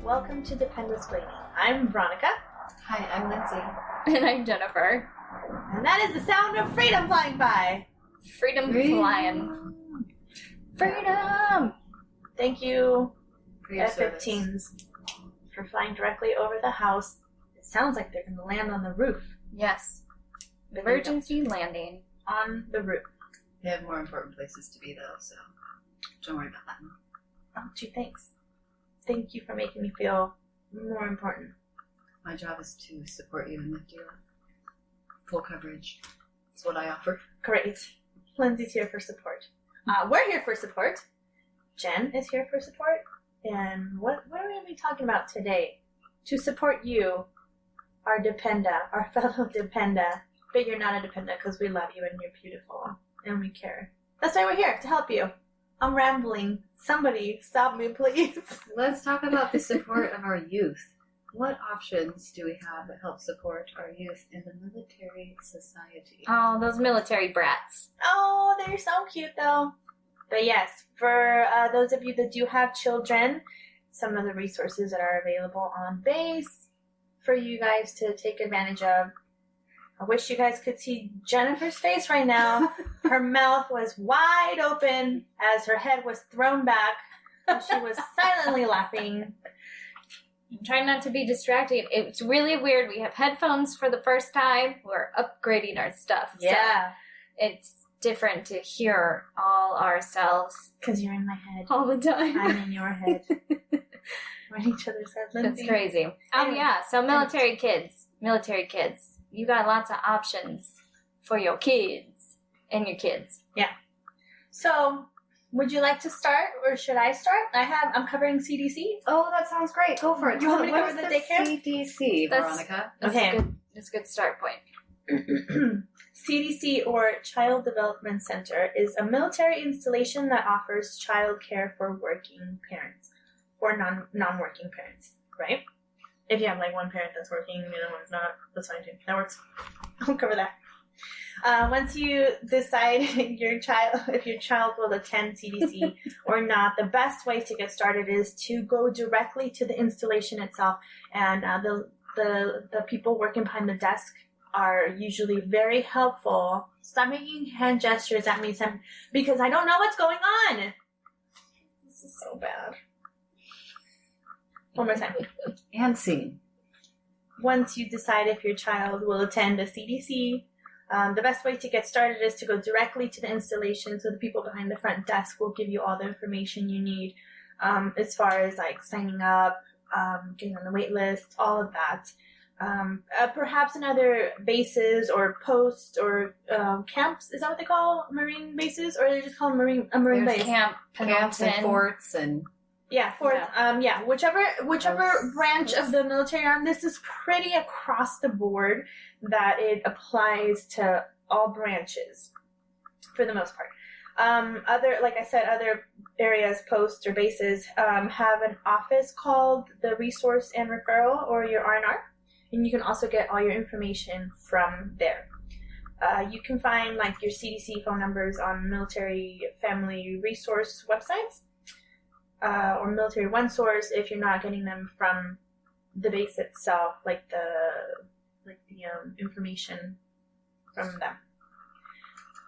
Welcome to Dependasplaining. I'm Veronica. Hi, I'm Lindsay. And I'm Jennifer. And that is the sound of freedom flying by. Freedom flying. Freedom! Thank you, For your F-15s, for flying directly over the house. It sounds like they're going to land on the roof. Yes. Emergency landing. On the roof. They have more important places to be, though, so don't worry about that. Oh, gee, thanks. Thank you for making me feel more important. My job is to support you and lift you up. Full coverage. That's what I offer. Great. Lindsay's here for support. We're here for support. Jen is here for support. And what are we going to be talking about today? To support you, our dependa, our fellow dependa. But you're not a dependa because we love you and you're beautiful and we care. That's why we're here, to help you. I'm rambling. Somebody stop me, please. Let's talk about the support of our youth. What options do we have that help support our youth in the military society? Oh, those military brats. Oh, they're so cute, though. But yes, for those of you that do have children, some of the resources that are available on base for you guys to take advantage of. I wish you guys could see Jennifer's face right now. Her mouth was wide open as her head was thrown back. And she was silently laughing. I'm trying not to be distracted. It's really weird. We have headphones for the first time. We're upgrading our stuff. Yeah. So it's different to hear all ourselves. Because you're in my head. All the time. I'm in your head. We're in each other's head, Lindsay. That's crazy. Oh, yeah. So military kids. You got lots of options for your kids and your kids. Yeah. So, would you like to start, or should I start? I'm covering CDC. Oh, that sounds great. Go for it. You want me to What cover is the daycare? CDC, Veronica? That's Okay. That's a good start point. CDC, or Child Development Center, is a military installation that offers child care for working parents or non-working parents, right? If you have like one parent that's working and the other one's not, that's fine too. That works. I'll cover that. Once you decide if your child will attend CDC or not, the best way to get started is to go directly to the installation itself. And the people working behind the desk are usually very helpful. Stop making hand gestures at me, Sam, because I don't know what's going on. This is so bad. One more time. And scene. Once you decide if your child will attend a CDC, the best way to get started is to go directly to the installation, so the people behind the front desk will give you all the information you need as far as like signing up, getting on the wait list, all of that. Perhaps in other bases or posts or camps, is that what they call Marine bases? Or they just call them a Marine base? Camps and forts and... Yeah, whichever branch of the military arm. This is pretty across the board that it applies to all branches for the most part. Other areas, posts or bases have an office called the Resource and Referral, or your R&R, and you can also get all your information from there. You can find like your CDC phone numbers on military family resource websites. Or Military One Source if you're not getting them from the base itself, like the information from them.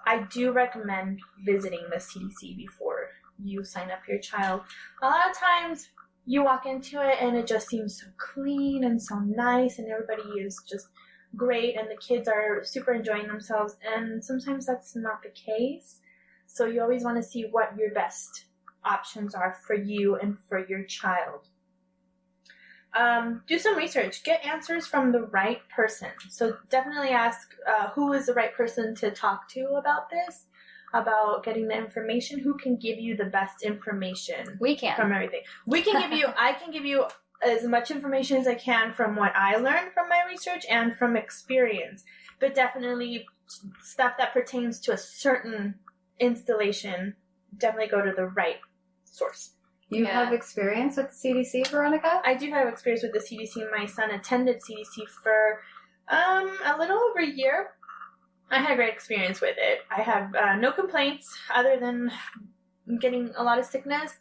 I do recommend visiting the CDC before you sign up your child. A lot of times you walk into it and it just seems so clean and so nice and everybody is just great and the kids are super enjoying themselves, and sometimes that's not the case. So you always want to see what your best options are for you and for your child. Do some research. Get answers from the right person. So definitely ask who is the right person to talk to about this, about getting the information. Who can give you the best information? We can. From everything. I can give you as much information as I can from what I learned from my research and from experience. But definitely stuff that pertains to a certain installation, definitely go to the right source. You have experience with the CDC, Veronica? I do have experience with the CDC. My son attended CDC for a little over a year. I had a great experience with it. I have no complaints other than getting a lot of sickness.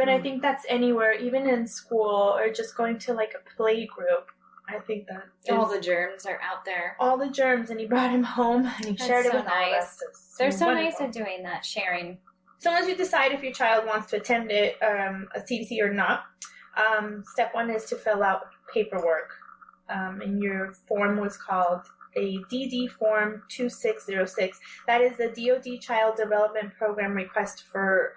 But I think that's anywhere, even in school or just going to like a play group. I think that All the germs are out there. all the germs, and he brought him home and he shared it so with all of nice. us. It's They're so wonderful. nice at doing that, sharing. So once you decide if your child wants to attend a CDC or not, step one is to fill out paperwork. And your form was called a DD Form 2606. That is the DoD Child Development Program request for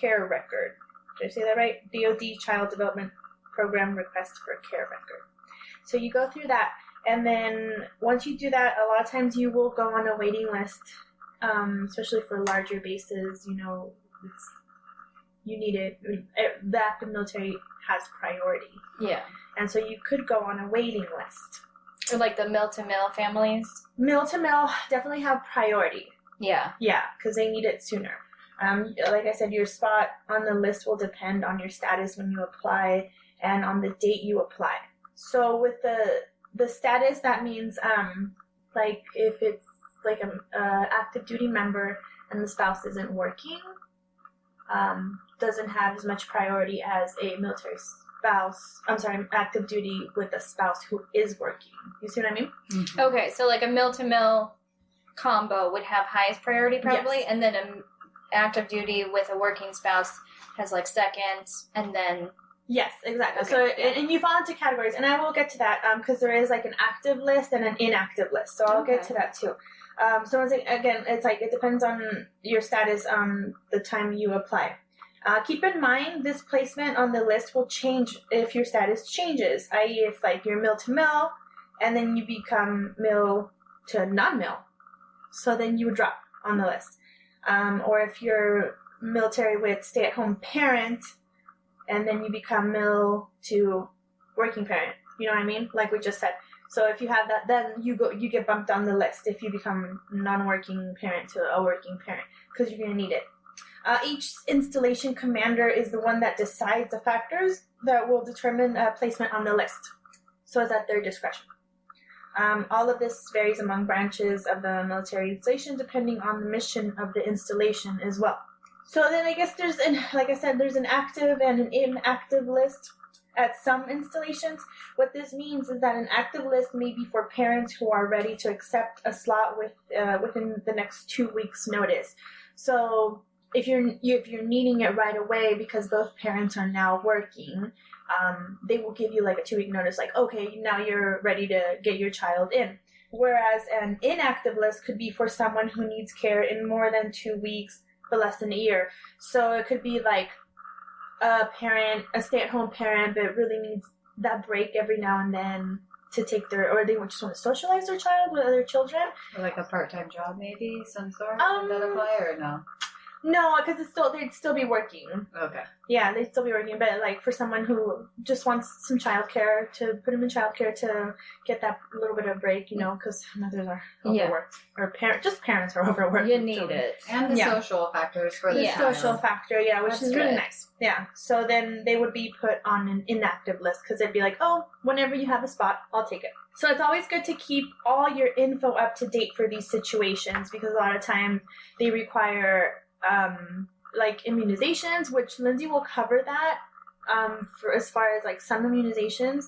care record. Did I say that right? DoD Child Development Program request for care record. So you go through that, and then once you do that, a lot of times you will go on a waiting list, especially for larger bases. You know, you need it. The active military has priority. Yeah. And so you could go on a waiting list. Or like the mill-to-mill families. Mill-to-mill definitely have priority. Yeah. Yeah, because they need it sooner. Like I said, your spot on the list will depend on your status when you apply and on the date you apply. So with the status, that means like if it's like an active duty member and the spouse isn't working, doesn't have as much priority as a military spouse. I'm sorry, active duty with a spouse who is working. You see what I mean? Mm-hmm. Okay, so like a mill-to-mill combo would have highest priority probably, Yes. and then an active duty with a working spouse has like second, and then... Yes, exactly. Okay, So, yeah. and you fall into categories, and I will get to that because there is like an active list and an inactive list. So I'll get Okay. to that too. So again, it's like it depends on your status the time you apply. Keep in mind, this placement on the list will change if your status changes, i.e. if like you're mill to mill, and then you become mill to non-mill. So then you would drop on the list. Or if you're military with stay-at-home parent, and then you become mill to working parent. You know what I mean? Like we just said. So if you have that, then you get bumped on the list if you become non-working parent to a working parent, because you're going to need it. Each installation commander is the one that decides the factors that will determine placement on the list. So it's at their discretion. All of this varies among branches of the military installation depending on the mission of the installation as well. So then I guess there's an active and an inactive list at some installations. What this means is that an active list may be for parents who are ready to accept a slot within the next 2 weeks' notice. So if you're needing it right away because both parents are now working, they will give you like a 2-week notice, like, okay, now you're ready to get your child in. Whereas an inactive list could be for someone who needs care in more than 2 weeks for less than a year. So it could be like a stay-at-home parent, but really needs that break every now and then to take or they just want to socialize their child with other children. Or like a part-time job, maybe, some sort? Would that apply or no? No, because they'd still be working. Okay. Yeah, they'd still be working, but like for someone who just wants some childcare, to put them in childcare to get that little bit of break, because mothers are overworked, or parents are overworked. You with need children. it. And the social factors for the The child. social factor, which That's is really good. nice. Yeah, so then they would be put on an inactive list because they'd be like, oh, whenever you have a spot, I'll take it. So it's always good to keep all your info up to date for these situations because a lot of times they require like immunizations, which Lindsay will cover that for as far as like some immunizations,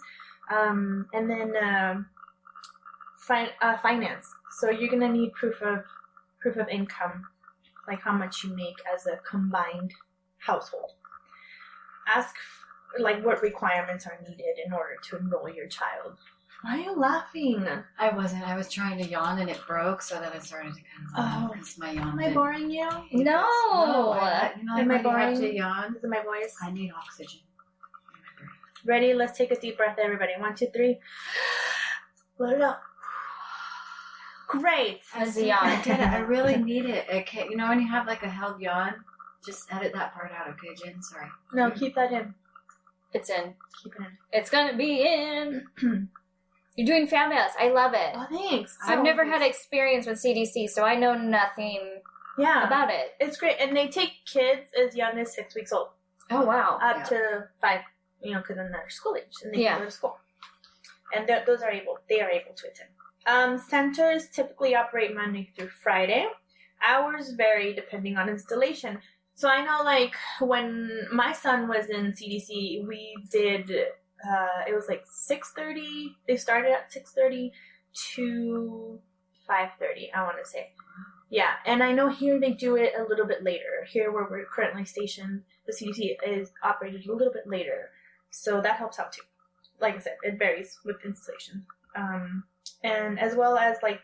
and then finance. So you're gonna need proof of income, like how much you make as a combined household. Ask like what requirements are needed in order to enroll your child. Why are you laughing? I wasn't. I was trying to yawn and it broke, so then I started to kind of because my yawn. Am I didn't- boring you? No. I Am I when you have boring? to yawn. Is it my voice? I need oxygen. Ready? Let's take a deep breath, everybody. 1, 2, 3. Let it out. Great. As a I yawn. did it. I really need it. I can't, when you have like a held yawn, just edit that part out, okay, Jen? Sorry. No, keep that in. It's in. Keep it in. It's gonna be in. You're doing fabulous. I love it. Oh, thanks. I've never had experience with CDC, so I know nothing about it. It's great. And they take kids as young as 6 weeks old, Oh, wow. up to 5, because then they're school age and they Yeah. can go to school. And they are able to attend. Centers typically operate Monday through Friday. Hours vary depending on installation. So I know, like, when my son was in CDC, we did, it was like 6:30. They started at 6:30 to 5:30, I want to say. Yeah, and I know here they do it a little bit later. Here where we're currently stationed, the CDC is operated a little bit later. So that helps out too. Like I said, it varies with installation. And as well as like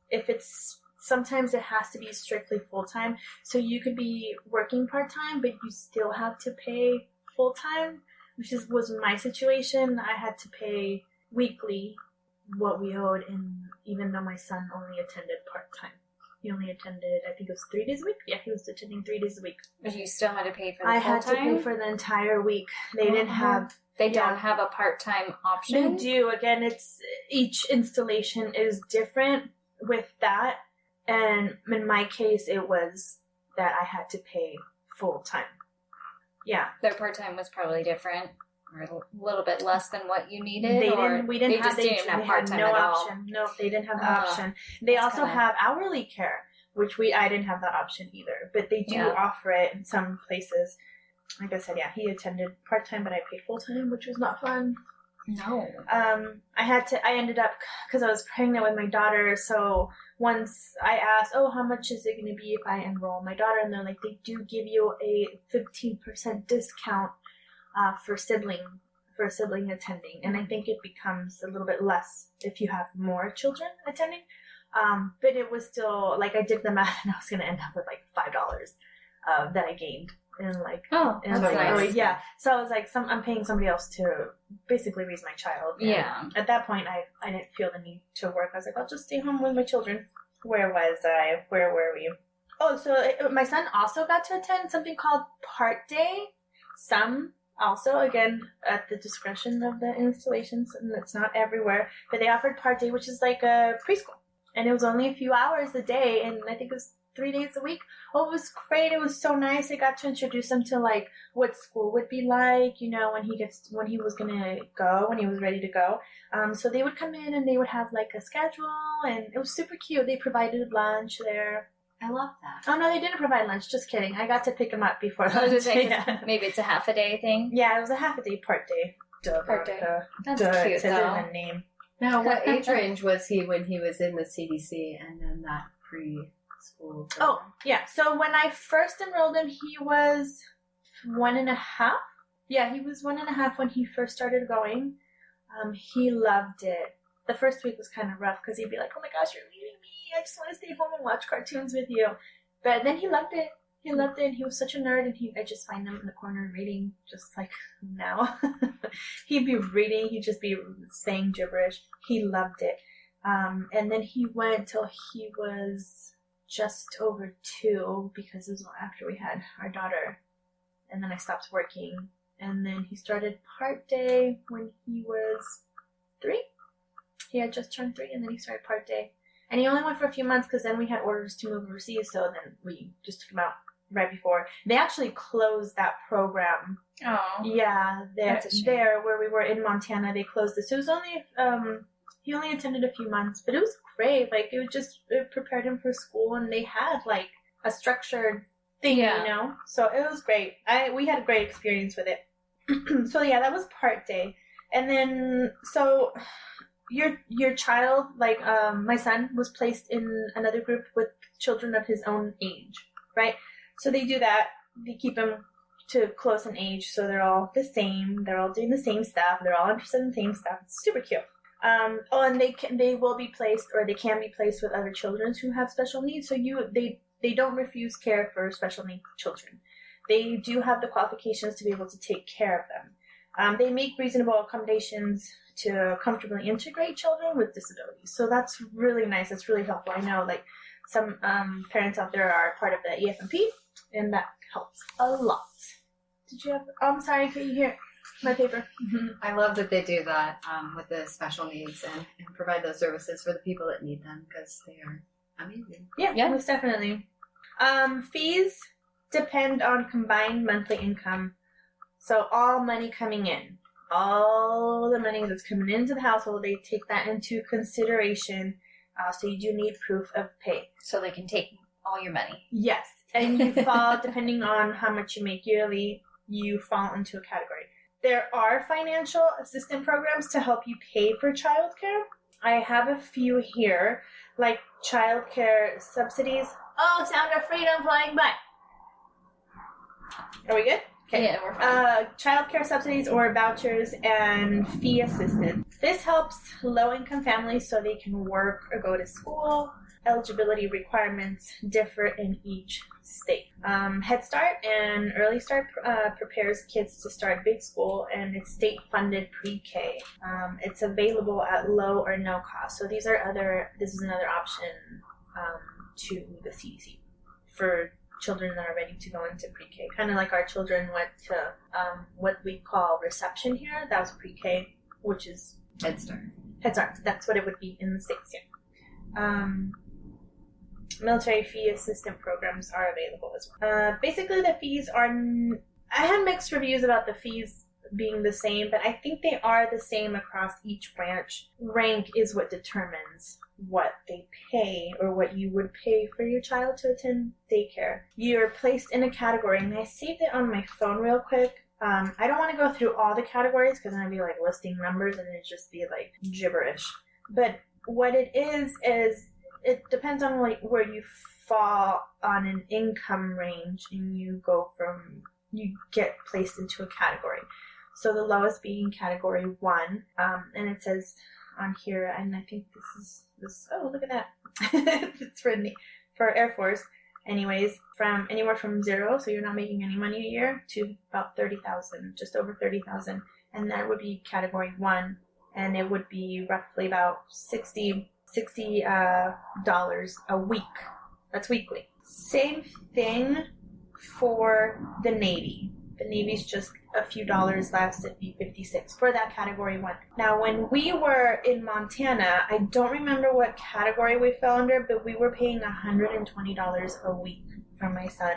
if it's, sometimes it has to be strictly full-time. So you could be working part-time, but you still have to pay full-time, which was my situation. I had to pay weekly what we owed, even though my son only attended part-time. He only attended, I think it was 3 days a week. Yeah, he was attending 3 days a week. But you still had to pay for the I full-time? had to pay for the entire week. They didn't have... They don't have a part-time option? They do. Again, it's each installation is different with that. And in my case, it was that I had to pay full-time. Yeah. Their part-time was probably different, or a little bit less than what you needed? We didn't have part-time no at option. all? No, they didn't have the option. They also have hourly care, which I didn't have that option either. But they do offer it in some places. Like I said, yeah, he attended part-time, but I paid full-time, which was not fun. No. I ended up, because I was pregnant with my daughter, so once I asked, how much is it going to be if I enroll my daughter? And they're like, they do give you a 15% discount for sibling attending. And I think it becomes a little bit less if you have more children attending. But it was still, like, I did the math, and I was going to end up with, like, $5 that I gained. And that's nice. Yeah. So I was like, I'm paying somebody else to basically raise my child. And at that point, I didn't feel the need to work. I was like, I'll just stay home with my children. Where was I? Where were we? Oh, so my son also got to attend something called Part Day. Some also, again, at the discretion of the installations, and it's not everywhere. But they offered Part Day, which is like a preschool, and it was only a few hours a day, and I think it was 3 days a week. Oh, it was great. It was so nice. I got to introduce him to like what school would be like, when he was gonna go, when he was ready to go. So they would come in and they would have like a schedule, and it was super cute. They provided lunch there. I love that. Oh no, they didn't provide lunch. Just kidding. I got to pick him up before lunch. Maybe it's a half a day thing. Yeah, it was a half a day Part Day. Part Day. That's cute though. It says it in the name. Now, what age range was he when he was in the CDC and then that preschool program? Oh, yeah. So when I first enrolled him, he was 1.5. Yeah, he was 1.5 when he first started going. He loved it. The first week was kind of rough because he'd be like, oh my gosh, you're leaving me. I just want to stay home and watch cartoons with you. But then he loved it. He loved it. He was such a nerd, and I just find him in the corner reading, just like now. He'd be reading. He'd just be saying gibberish. He loved it. And then he went till he was just over 2, because it was after we had our daughter. And then I stopped working. And then he started Part Day when he was 3. He had just turned 3, and then he started Part Day. And he only went for a few months because then we had orders to move overseas, so then we just took him out right before. They actually closed that program. Oh. Yeah, there where we were in Montana, they closed it. So it was only, he only attended a few months, but it was great. Like, it prepared him for school, and they had, like, a structured thing, So it was great. We had a great experience with it. So yeah, that was Part Day. And then, so your child, like my son, was placed in another group with children of his own age, right? So they do that. They keep him to close in age, so they're all the same. They're all doing the same stuff. They're all interested in the same stuff. It's super cute. And they will be placed, or they can be placed with other children who have special needs. So they don't refuse care for special needs children. They do have the qualifications to be able to take care of them. They make reasonable accommodations to comfortably integrate children with disabilities. So that's really nice. That's really helpful. I know, like, some parents out there are part of the AFB, and that helps a lot. Did you have... Oh, I'm sorry, can you hear my paper? Mm-hmm. I love that they do that with the special needs and provide those services for the people that need them, because they are amazing. Yeah, most definitely. Fees depend on combined monthly income. So all money coming in, all the money that's coming into the household, they take that into consideration. So you do need proof of pay. So they can take all your money. Yes. and you fall, depending on how much you make yearly, you fall into a category. There are financial assistance programs to help you pay for childcare. I have a few here, like childcare subsidies. Oh, sound of freedom flying by. Are we good? Okay. Yeah, we're fine. Childcare subsidies or vouchers and fee assistance. This helps low-income families so they can work or go to school. Eligibility requirements differ in each state. Head Start and Early Start prepares kids to start big school, and it's state-funded pre-K. It's available at low or no cost. So this is another option to the CDC for children that are ready to go into pre-K. Kind of like our children went to what we call reception here. That was pre-K, which is Head Start. Head Start. That's what it would be in the States here. Military fee assistant programs are available as well. Basically, the fees are... I had mixed reviews about the fees being the same, but I think they are the same across each branch. Rank is what determines what they pay or what you would pay for your child to attend daycare. You're placed in a category, and I saved it on my phone real quick. I don't want to go through all the categories because then I'd be like listing numbers and it'd just be like gibberish. But what it is it depends on where you fall on an income range, and you get placed into a category. So the lowest being category 1, and it says on here, and I think this. Oh, look at that! It's for Air Force. Anyways, from anywhere from 0, so you're not making any money a year, to about 30,000, just over 30,000, and that would be category 1, and it would be roughly about $60 a week. That's weekly. Same thing for the Navy. The Navy's just a few dollars less. It'd be $56 for that category 1. Now, when we were in Montana, I don't remember what category we fell under, but we were paying $120 a week for my son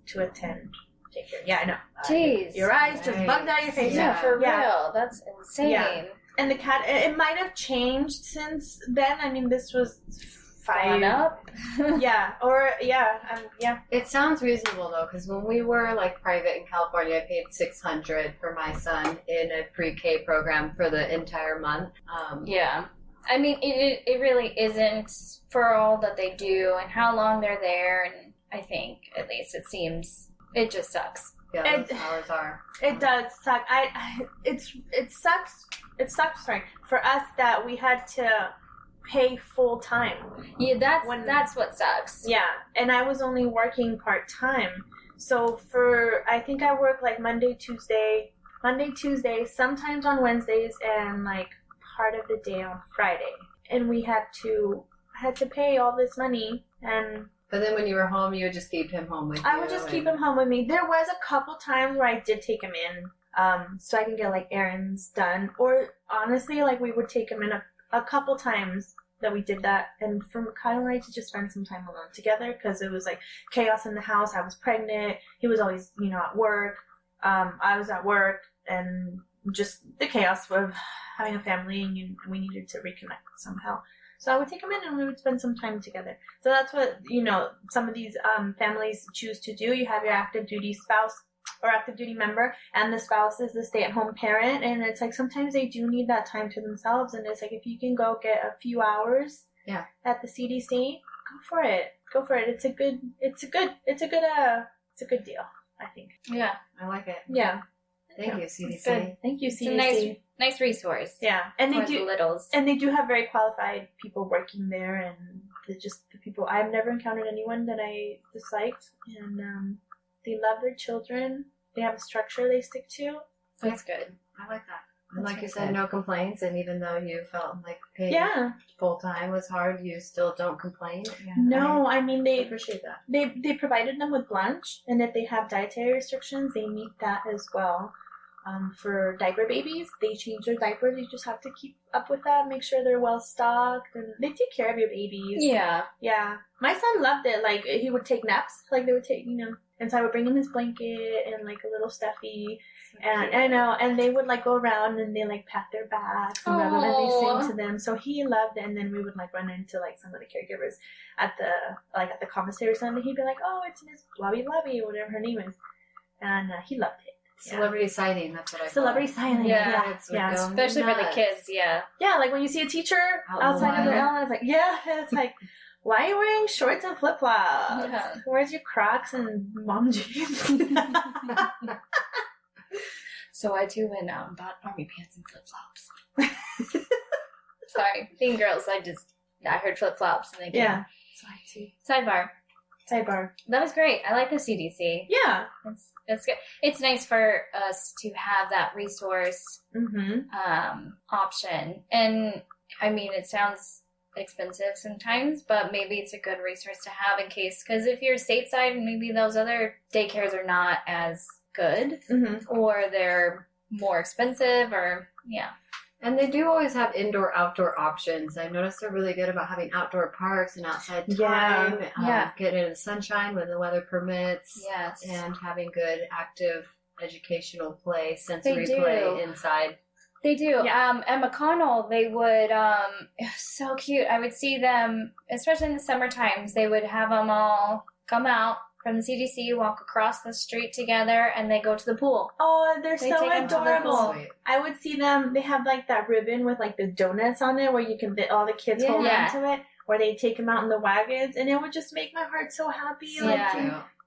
to attend daycare. Yeah, I know. Jeez. Your eyes just bugged out your face. Yeah, for Yeah. real. That's insane. Yeah. And it might have changed since then. I mean, this was 5 up. yeah. It sounds reasonable though, because when we were like private in California, I paid $600 for my son in a pre-K program for the entire month. Yeah. I mean, it really isn't for all that they do and how long they're there, and I think, at least it seems, it just sucks. Yeah, those hours are. It does suck. It sucks. It sucks. Sorry, for us that we had to pay full time. Yeah, that's what sucks. Yeah, and I was only working part time. So I think I work like Monday, Tuesday, sometimes on Wednesdays, and like part of the day on Friday. And I had to pay all this money, and But then when you were home, you would just keep him home with you. I would just keep him home with me. There was a couple times where I did take him in, so I can get like errands done. Or honestly, like we would take him in a couple times that we did that, and for Kyle and I to just spend some time alone together, because it was like chaos in the house. I was pregnant. He was always, at work. I was at work, and just the chaos of having a family, and we needed to reconnect somehow. So I would take him in and we would spend some time together. So that's what, some of these families choose to do. You have your active duty spouse or active duty member, and the spouse is the stay-at-home parent. And it's like sometimes they do need that time to themselves. And it's like if you can go get a few hours at the CDC, go for it. Go for it. It's a good deal, I think. Yeah. I like it. Yeah. Thank you, CDC. Good. Thank you, CDC. It's a nice resource. Yeah, and for they do the littles. And they do have very qualified people working there, and the people. I've never encountered anyone that I disliked, and they love their children. They have a structure they stick to. That's good. I like that. And That's like you really said, good. no complaints, and even though you felt like paying full time was hard, you still don't complain. Yeah, No, I mean I they appreciate that. they provided them with lunch, and if they have dietary restrictions, they meet that as well. For diaper babies, they change their diapers. You just have to keep up with that, make sure they're well stocked, and they take care of your babies. Yeah. Yeah. My son loved it. Like, he would take naps. Like, they would take, And so I would bring him his blanket and like a little stuffy, and I know, and they would like go around and they like pat their backs and rub them and they sing to them. So he loved it. And then we would like run into like some of the caregivers at the commissary or something. He'd be like, "Oh, it's Miss Blobby Blobby," or whatever her name is, and he loved it. Celebrity sighting, that's what I call Celebrity it. sighting. Yeah. Yeah. Especially for the kids, yeah. Yeah, like when you see a teacher outside of their element, it's like, it's like, why are you wearing shorts and flip-flops? Yeah. Where's your Crocs and mom jeans? So I too went out and bought army pants and flip-flops. Sorry, being girls, I heard flip-flops and they came. Yeah. So I too. Sidebar. That was great. I like the CDC. Yeah. It's good. It's nice for us to have that resource option. And I mean, it sounds expensive sometimes, but maybe it's a good resource to have in case. Because if you're stateside, maybe those other daycares are not as good, or they're more expensive, or And they do always have indoor-outdoor options. I noticed they're really good about having outdoor parks and outside time. Getting in the sunshine when the weather permits. Yes. And having good, active, educational play, sensory play inside. They do. Yeah. At McConnell, they would, it was so cute. I would see them, especially in the summer times, they would have them all come out from the CDC, walk across the street together, and they go to the pool. Oh, they're They so take 'em to the adorable. pool. I would see them, they have like that ribbon with like the donuts on it where you can, all the kids hold Yeah. on to it, or they take them out in the wagons, and it would just make my heart so happy. Like,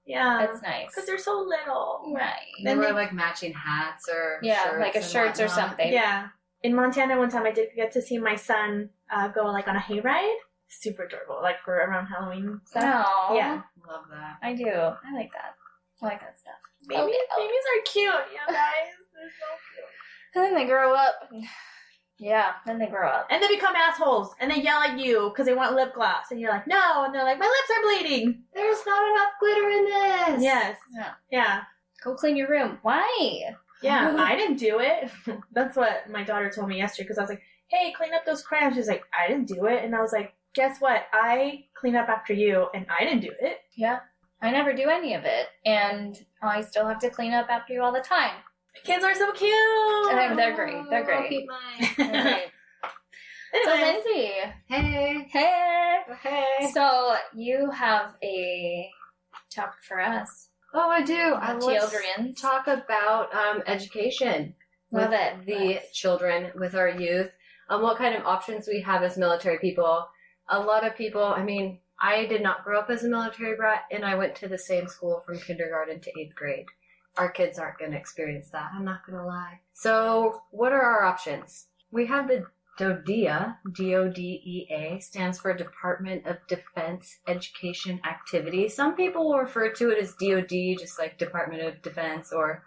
Yeah. That's nice. because they're so little. Right. They wear like matching hats or shirts like a and shirts or whatnot. something. Yeah. In Montana, one time I did get to see my son go like on a hayride. Super adorable, like for around Halloween stuff. Aw. Yeah. Love that. I do. I like that. I like that stuff. Babies are cute, you guys. They're so cute. And then they grow up. Then they grow up. And they become assholes, and they yell at you because they want lip gloss, and you're like, no, and they're like, my lips are bleeding. There's not enough glitter in this. Yes. Yeah. Go clean your room. Why? Yeah, I didn't do it. That's what my daughter told me yesterday, because I was like, hey, clean up those crayons. She's like, I didn't do it. And I was like, guess what? I clean up after you, and I didn't do it. Yeah. I never do any of it, and I still have to clean up after you all the time. Kids are so cute. And they're great. They're great. I'll keep mine. They're great. So, Anyways. Lindsay. Hey. Hey. So, you have a topic for us. Oh, I do. Let's Children. talk about education. Love with it. the children, with our youth. What kind of options we have as military people. A lot of people, I mean, I did not grow up as a military brat, and I went to the same school from kindergarten to 8th grade. Our kids aren't going to experience that. I'm not going to lie. So what are our options? We have the DODEA, D-O-D-E-A, stands for Department of Defense Education Activity. Some people will refer to it as DOD, just like Department of Defense, or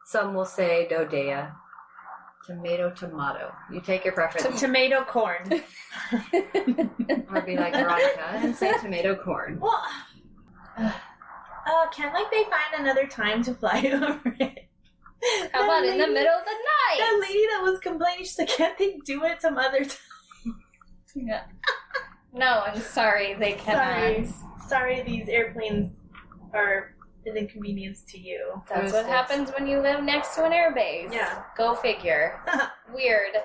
some will say DODEA. Tomato. You take your preference. Tomato corn. Or be like Veronica and say tomato corn. Well, can like they find another time to fly over it? How about in the middle of the night? That lady that was complaining, she's like, can't they do it some other time? Yeah. No, I'm sorry. They cannot. Sorry, these airplanes are an inconvenience to you. That's what happens when you live next to an airbase. Yeah. Go figure. Weird.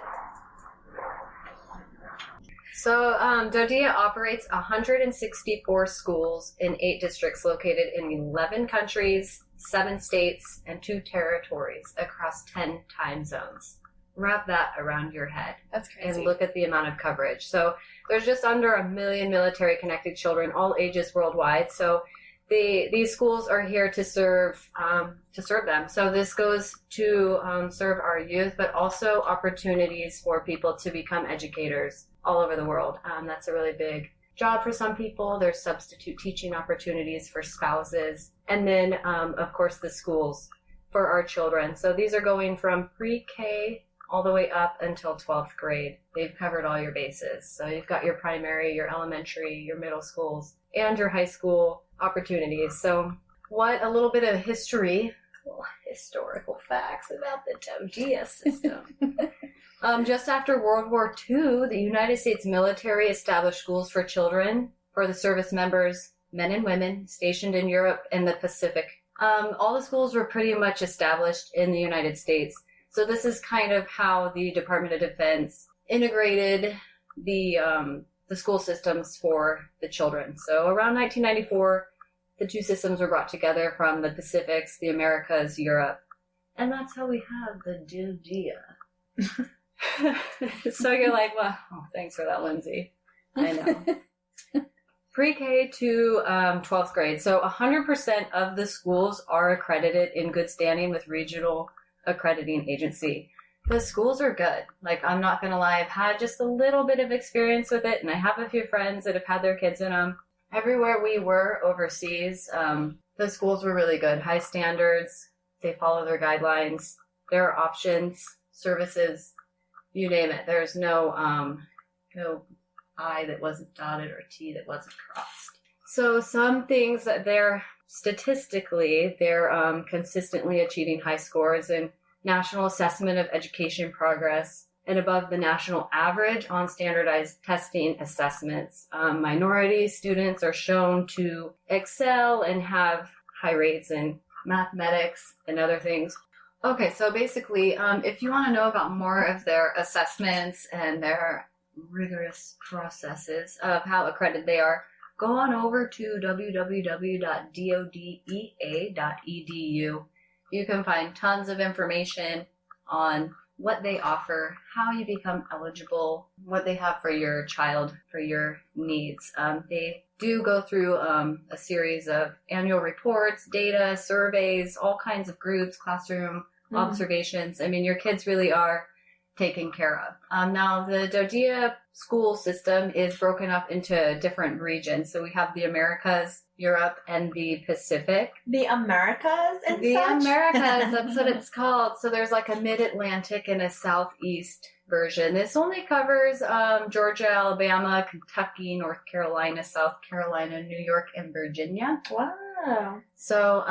So, DODEA operates 164 schools in 8 districts located in 11 countries, 7 states, and 2 territories across 10 time zones. Wrap that around your head. That's crazy. And look at the amount of coverage. So, there's just under 1 million military-connected children, all ages worldwide. So, these schools are here to serve them. So this goes to serve our youth, but also opportunities for people to become educators all over the world. That's a really big job for some people. There's substitute teaching opportunities for spouses. And then, of course, the schools for our children. So these are going from pre-K all the way up until 12th grade. They've covered all your bases. So you've got your primary, your elementary, your middle schools, and your high school opportunities. So a little bit of history, historical facts about the DODEA system. Just after World War II, the United States military established schools for children for the service members, men and women, stationed in Europe and the Pacific. All the schools were pretty much established in the United States. So this is kind of how the Department of Defense integrated the school systems for the children. So around 1994, the two systems were brought together from the Pacifics, the Americas, Europe. And that's how we have the DODIA. So you're like, well, thanks for that, Lindsay. I know. Pre-K to 12th grade. So 100% of the schools are accredited in good standing with regional accrediting agency. The schools are good. Like, I'm not going to lie, I've had just a little bit of experience with it, and I have a few friends that have had their kids in them. Everywhere we were overseas, the schools were really good. High standards. They follow their guidelines. There are options, services, you name it. There's no I that wasn't dotted or T that wasn't crossed. So some things that they're consistently achieving high scores in National Assessment of Education Progress and above the national average on standardized testing assessments. Minority students are shown to excel and have high rates in mathematics and other things. Okay, so basically, if you want to know about more of their assessments and their rigorous processes of how accredited they are, go on over to www.dodea.edu. You can find tons of information on what they offer, how you become eligible, what they have for your child, for your needs. They do go through a series of annual reports, data, surveys, all kinds of groups, classroom observations. I mean, your kids really are taken care of. Now, the DODEA school system is broken up into different regions. So we have the Americas, Europe, and the Pacific. The Americas and the such? Americas, that's what it's called. So there's like a mid-Atlantic and a southeast version. This only covers Georgia, Alabama, Kentucky, North Carolina, South Carolina, New York, and Virginia. Wow. So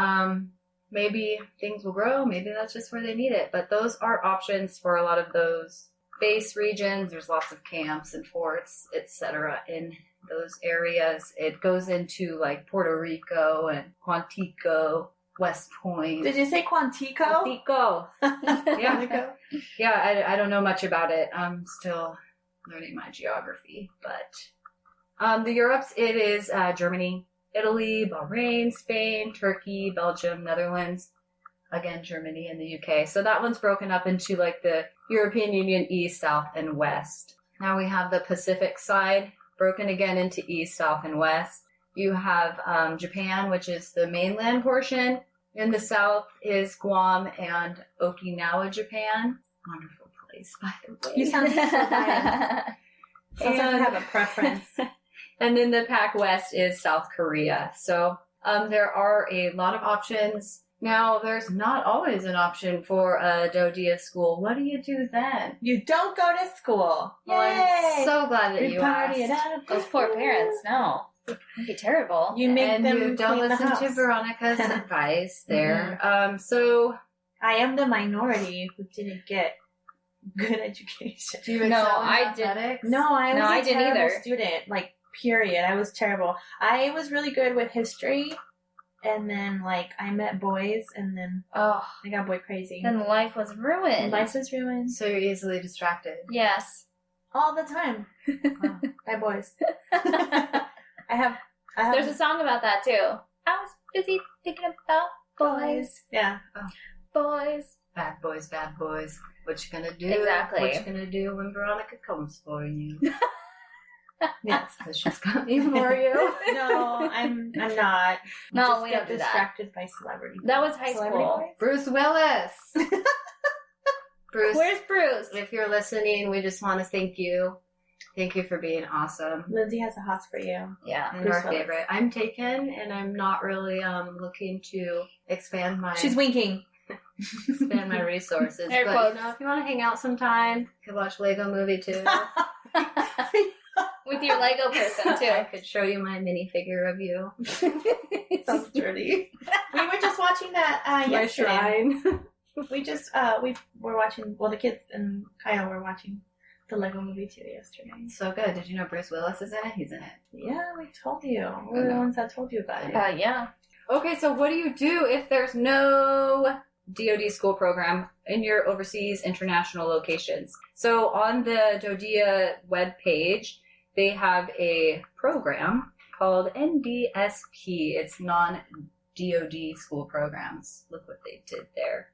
maybe things will grow. Maybe that's just where they need it. But those are options for a lot of those base regions. There's lots of camps and forts, etc. in those areas. It goes into like Puerto Rico and Quantico, West Point. Did you say Quantico? Quantico. Yeah. Yeah, I don't know much about it. I'm still learning my geography. But the Europes, it is Germany, Italy, Bahrain, Spain, Turkey, Belgium, Netherlands, again, Germany, and the UK. So that one's broken up into like the European Union East, South, and West. Now we have the Pacific side, broken again into East, South, and West. You have Japan, which is the mainland portion. In the South is Guam and Okinawa, Japan. Wonderful place, by the way. You sound so bad. Sounds like you have a preference. And then the Pac West is South Korea. So there are a lot of options. Now, there's not always an option for a DODEA school. What do you do then? You don't go to school. Well, I'm so glad that you party asked. it up. Those poor parents, no. It'd be terrible. You make and them you don't clean the listen house. to Veronica's advice there. So I am the minority who didn't get good education. do you No, excel in I did- athletics? No, I was I a didn't terrible either. student. Like, period. I was terrible. I was really good with history, and then like I met boys, and then Oh, I got boy crazy. then life was ruined. Life was ruined So you're easily distracted. Yes. all the time Wow. by boys. I have. There's a song about that too. I was busy thinking about boys. Yeah. Boys. Bad boys, bad boys. What you gonna do? Exactly. What you gonna do when Veronica comes for you? Yes. So she's coming for you. No, I'm not. No, Just we get don't do that. distracted by celebrity. That was high Celebrity school. boys? Bruce Willis. Bruce, Where's Bruce? if you're listening, we just want to thank you. Thank you for being awesome. Lindsay has a hots for you. Yeah. And Bruce our Willis. favorite. I'm taken, and I'm not really looking to expand my She's winking. resources. Air but quotes. if you want to hang out sometime, you could watch Lego Movie too. With your Lego person I too. could show you my minifigure of you. Sounds dirty. We were just watching that My yesterday. shrine. We just we were watching. Well, the kids and Kyle were watching the Lego Movie 2 yesterday. So good. Did you know Bruce Willis is in it? He's in it. Yeah, we told you. We're the ones that told you about it. Yeah. Okay, so what do you do if there's no DoD school program in your overseas international locations? So on the DoDIA webpage, they have a program called NDSP. It's non-DoD school programs. Look what they did there.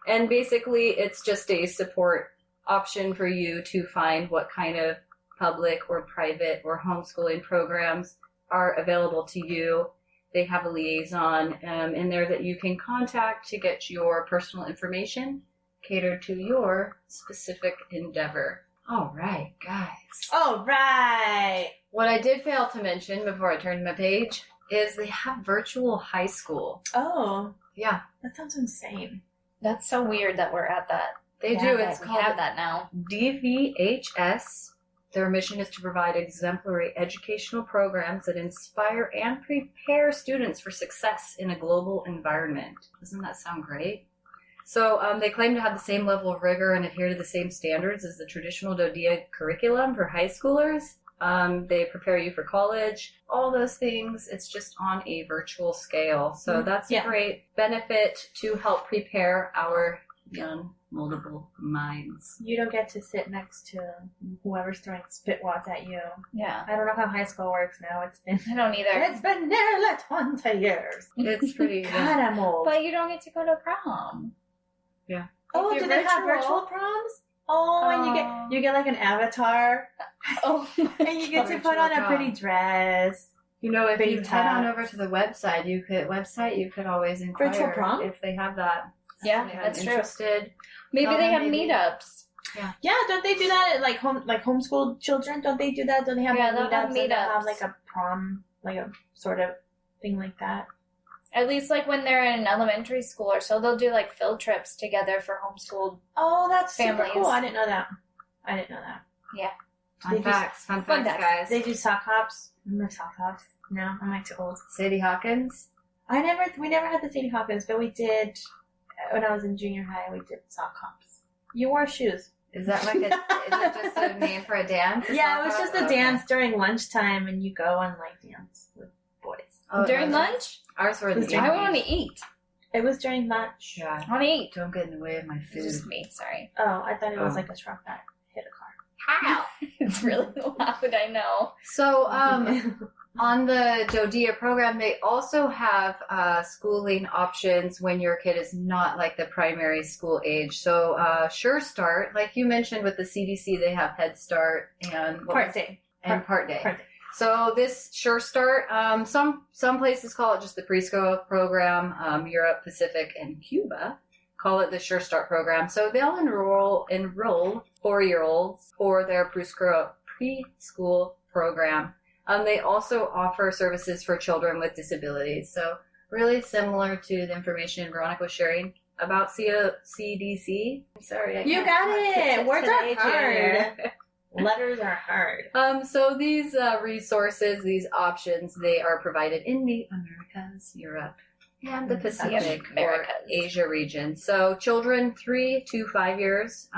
And basically, it's just a support option for you to find what kind of public or private or homeschooling programs are available to you. They have a liaison in there that you can contact to get your personal information catered to your specific endeavor. All right, guys. All right. What I did fail to mention before I turned my page is they have virtual high school. Oh. Yeah. That sounds insane. That's so weird that we're at that. They do. It's We called have that now. DVHS. Their mission is to provide exemplary educational programs that inspire and prepare students for success in a global environment. Doesn't that sound great? So they claim to have the same level of rigor and adhere to the same standards as the traditional DoDIA curriculum for high schoolers. They prepare you for college, all those things. It's just on a virtual scale. So that's a great benefit to help prepare our young, moldable minds. You don't get to sit next to whoever's throwing spitwads at you. Yeah. I don't know how high school works now. I don't either. It's been nearly 20 years. It's pretty God, I'm old. But you don't get to go to prom. Yeah. Oh, do they have virtual proms? Oh, and you get like an avatar. Oh, and you get to put on a pretty dress. You know, if Pretty you head on tops. over to the website, you could always inquire Virtual prom? if they have that. Yeah, If that's true. interested. Maybe they have meetups. Yeah, don't they do that at like homeschooled children? Don't they do that? Don't they have Yeah, they'll have meetups? And they'll have meetups. like a prom, like a sort of thing like that. At least like when they're in elementary school or so, they'll do like field trips together for homeschooled. Oh, that's Families. super cool. I didn't know that. Fun facts, guys. They do sock hops. Remember sock hops? No, I'm like too old. Sadie Hawkins. We never had the Sadie Hawkins, but we did when I was in junior high. We did sock hops. You wore shoes. Is that like is it just a name for a dance? Yeah, it was just a dance during lunchtime, and you go and like dance with boys. Oh, During lunch? Ours were the I want to eat. It was during lunch. Yeah. I want to eat. Don't get in the way of my food. It's just me, sorry. Oh, I thought it was like a truck that hit a car. How? It's really loud, I know. So, on the DoDIA program, they also have schooling options when your kid is not like the primary school age. So, Sure Start, like you mentioned with the CDC, they have Head Start and Part day. Part Day. Part day. So this Sure Start, some places call it just the preschool program. Europe, Pacific, and Cuba call it the Sure Start program. So they'll enroll 4-year-olds for their preschool program. They also offer services for children with disabilities. So really similar to the information Veronica was sharing about CDC. Sorry, You got it. Words are Today, hard. Letters are hard. So these resources, these options, they are provided in the Americas, Europe, and the Pacific or Americas. Asia region. So children 3 to 5 years.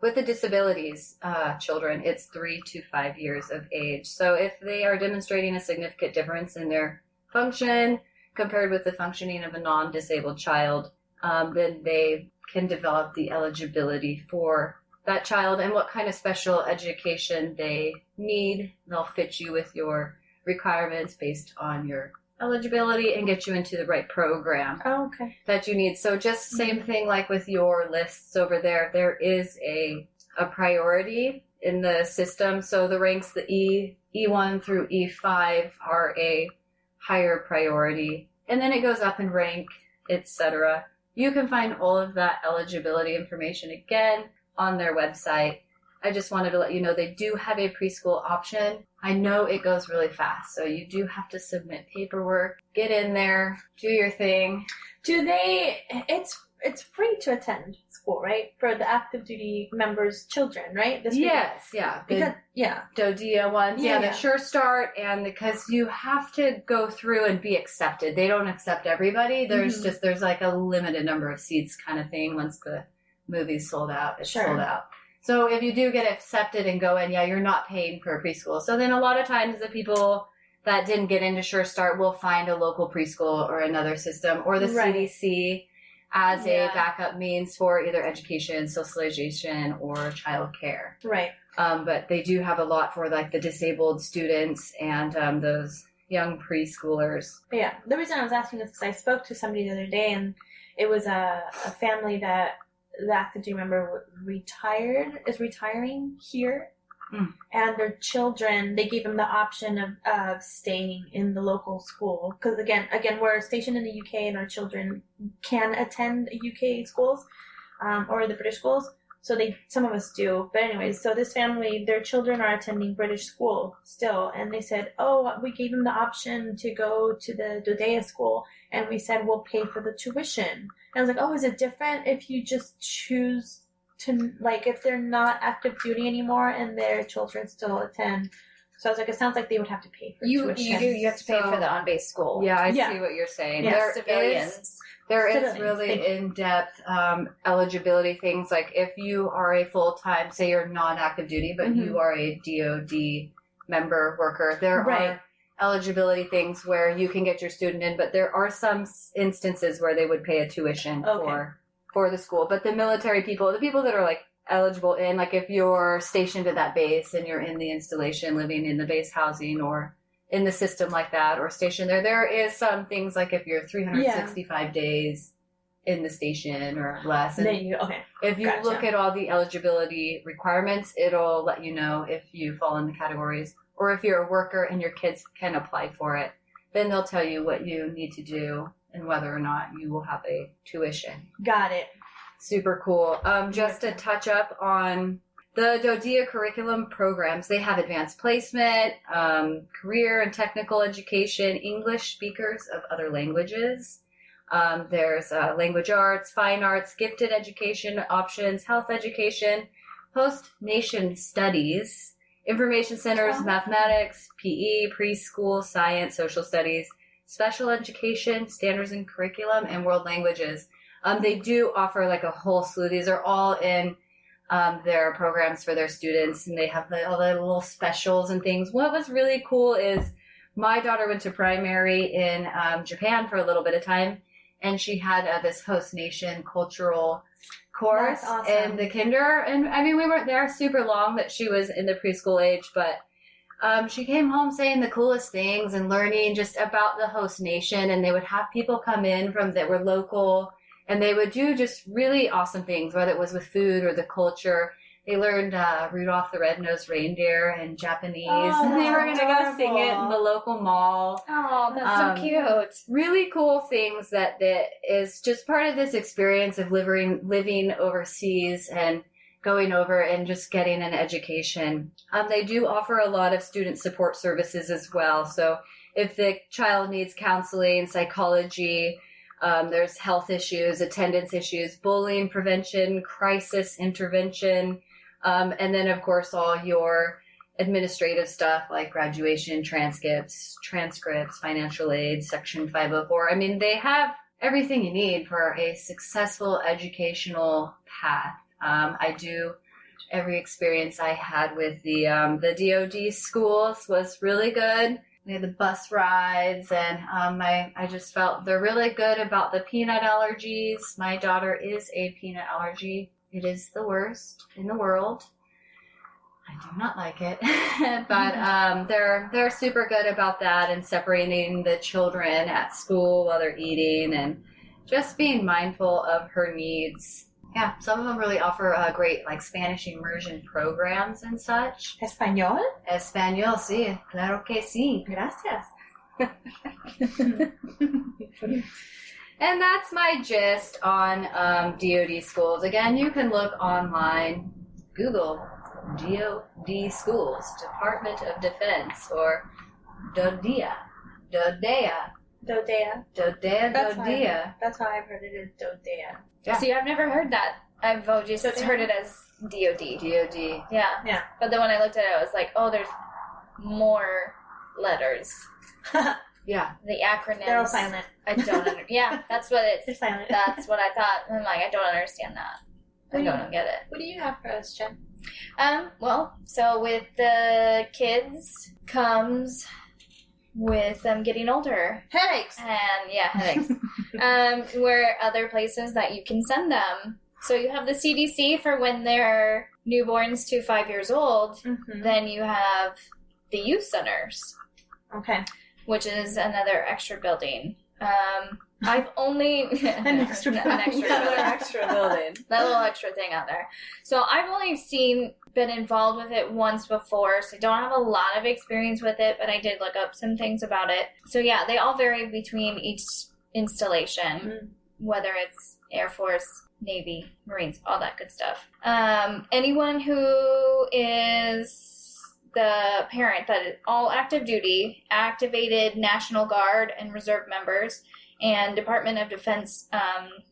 With the disabilities children, it's 3 to 5 years of age. So if they are demonstrating a significant difference in their function compared with the functioning of a non-disabled child, then they can develop the eligibility for that child and what kind of special education they need. They'll fit you with your requirements based on your eligibility and get you into the right program Oh, okay. that you need. So just same thing like with your lists over there. There is a priority in the system. So the ranks, the E1 through E5 are a higher priority. And then it goes up in rank, etc. You can find all of that eligibility information again on their website. I just wanted to let you know they do have a preschool option. I know it goes really fast, so you do have to submit paperwork, get in there, do your thing. Do they? It's free to attend school, right? For the active duty members' children, right? Yes, yeah. Because yeah. DoDIA ones, Yeah, the yeah. Sure Start, and because you have to go through and be accepted. They don't accept everybody. There's there's like a limited number of seats kind of thing. Once the movie's sold out, it's Sure. sold out. So if you do get accepted and go in, yeah, you're not paying for a preschool. So then a lot of times the people that didn't get into Sure Start will find a local preschool or another system, or the CDC as a backup means for either education, socialization, or child care. Right. But they do have a lot for like the disabled students and those young preschoolers. But yeah, the reason I was asking is because I spoke to somebody the other day, and it was a family that the active duty member is retiring here. And their children, they gave them the option of staying in the local school. Because again, we're stationed in the UK and our children can attend UK schools or the British schools. So some of us do. But anyways, so this family, their children are attending British school still. And they said, we gave them the option to go to the Dodea school. And we said, we'll pay for the tuition. And I was like, is it different if you just choose to, like, if they're not active duty anymore and their children still attend? So I was like, it sounds like they would have to pay for tuition. You have to pay for the on-base school. Yeah, I see what you're saying. Yeah. There is really in-depth eligibility things. Like if you are a full-time, say you're non-active duty, but you are a DOD member worker, there are eligibility things where you can get your student in, but there are some instances where they would pay a tuition for the school. But the military people, the people that are like eligible in, like if you're stationed at that base and you're in the installation, living in the base housing or in the system like that, or stationed there is some things like if you're 365 days in the station or less. And if you look at all the eligibility requirements, it'll let you know if you fall in the categories, or if you're a worker and your kids can apply for it, then they'll tell you what you need to do and whether or not you will have a tuition. Got it. Super cool. Just to touch up on the DODEA curriculum programs, they have advanced placement, career and technical education, English speakers of other languages. There's language arts, fine arts, gifted education options, health education, post-nation studies, information centers, mathematics, PE, preschool, science, social studies, special education, standards and curriculum, and world languages. They do offer like a whole slew. These are all in their programs for their students, and they have all the little specials and things. What was really cool is my daughter went to primary in Japan for a little bit of time, and she had this host nation cultural course in the kinder. And I mean, we weren't there super long, that she was in the preschool age, but she came home saying the coolest things and learning just about the host nation. And they would have people come in that were local, and they would do just really awesome things, whether it was with food or the culture. They learned Rudolph the Red-Nosed Reindeer in Japanese, and they were going to go sing it in the local mall. Oh, that's so cute. Really cool things that is just part of this experience of living overseas and going over and just getting an education. They do offer a lot of student support services as well. So if the child needs counseling, psychology, there's health issues, attendance issues, bullying prevention, crisis intervention, and then, of course, all your administrative stuff like graduation transcripts, financial aid, Section 504. I mean, they have everything you need for a successful educational path. Every experience I had with the DOD schools was really good. We had the bus rides, and I just felt they're really good about the peanut allergies. My daughter is a peanut allergy. It is the worst in the world. I do not like it. But they're super good about that, and separating the children at school while they're eating and just being mindful of her needs. Yeah, some of them really offer great like Spanish immersion programs and such. Español? Español, sí. Claro que sí. Gracias. And that's my gist on DOD schools. Again, you can look online, Google DOD schools, Department of Defense, or DODEA. That's how I've heard it is Dodea. Yeah. See, I've never heard that. I've just heard it as DOD. DOD. Yeah. But then when I looked at it, I was like, there's more letters. Yeah. The acronyms. They're all silent. I don't understand. Yeah, that's what They're silent. That's what I thought. I'm like, I don't understand that. I don't get it. What do you have for us, Jen? Well, so with the kids comes with them getting older. Headaches. And yeah, headaches. Where other places that you can send them. So you have the CDC for when they're newborns to 5 years old. Mm-hmm. Then you have the youth centers. Okay. Which is another extra building. I've only An extra building. That little extra thing out there. So I've only been involved with it once before, so I don't have a lot of experience with it, but I did look up some things about it. So yeah, they all vary between each installation, whether it's Air Force, Navy, Marines, all that good stuff. Anyone who is the parent that is all active duty, activated National Guard and Reserve members, and Department of Defense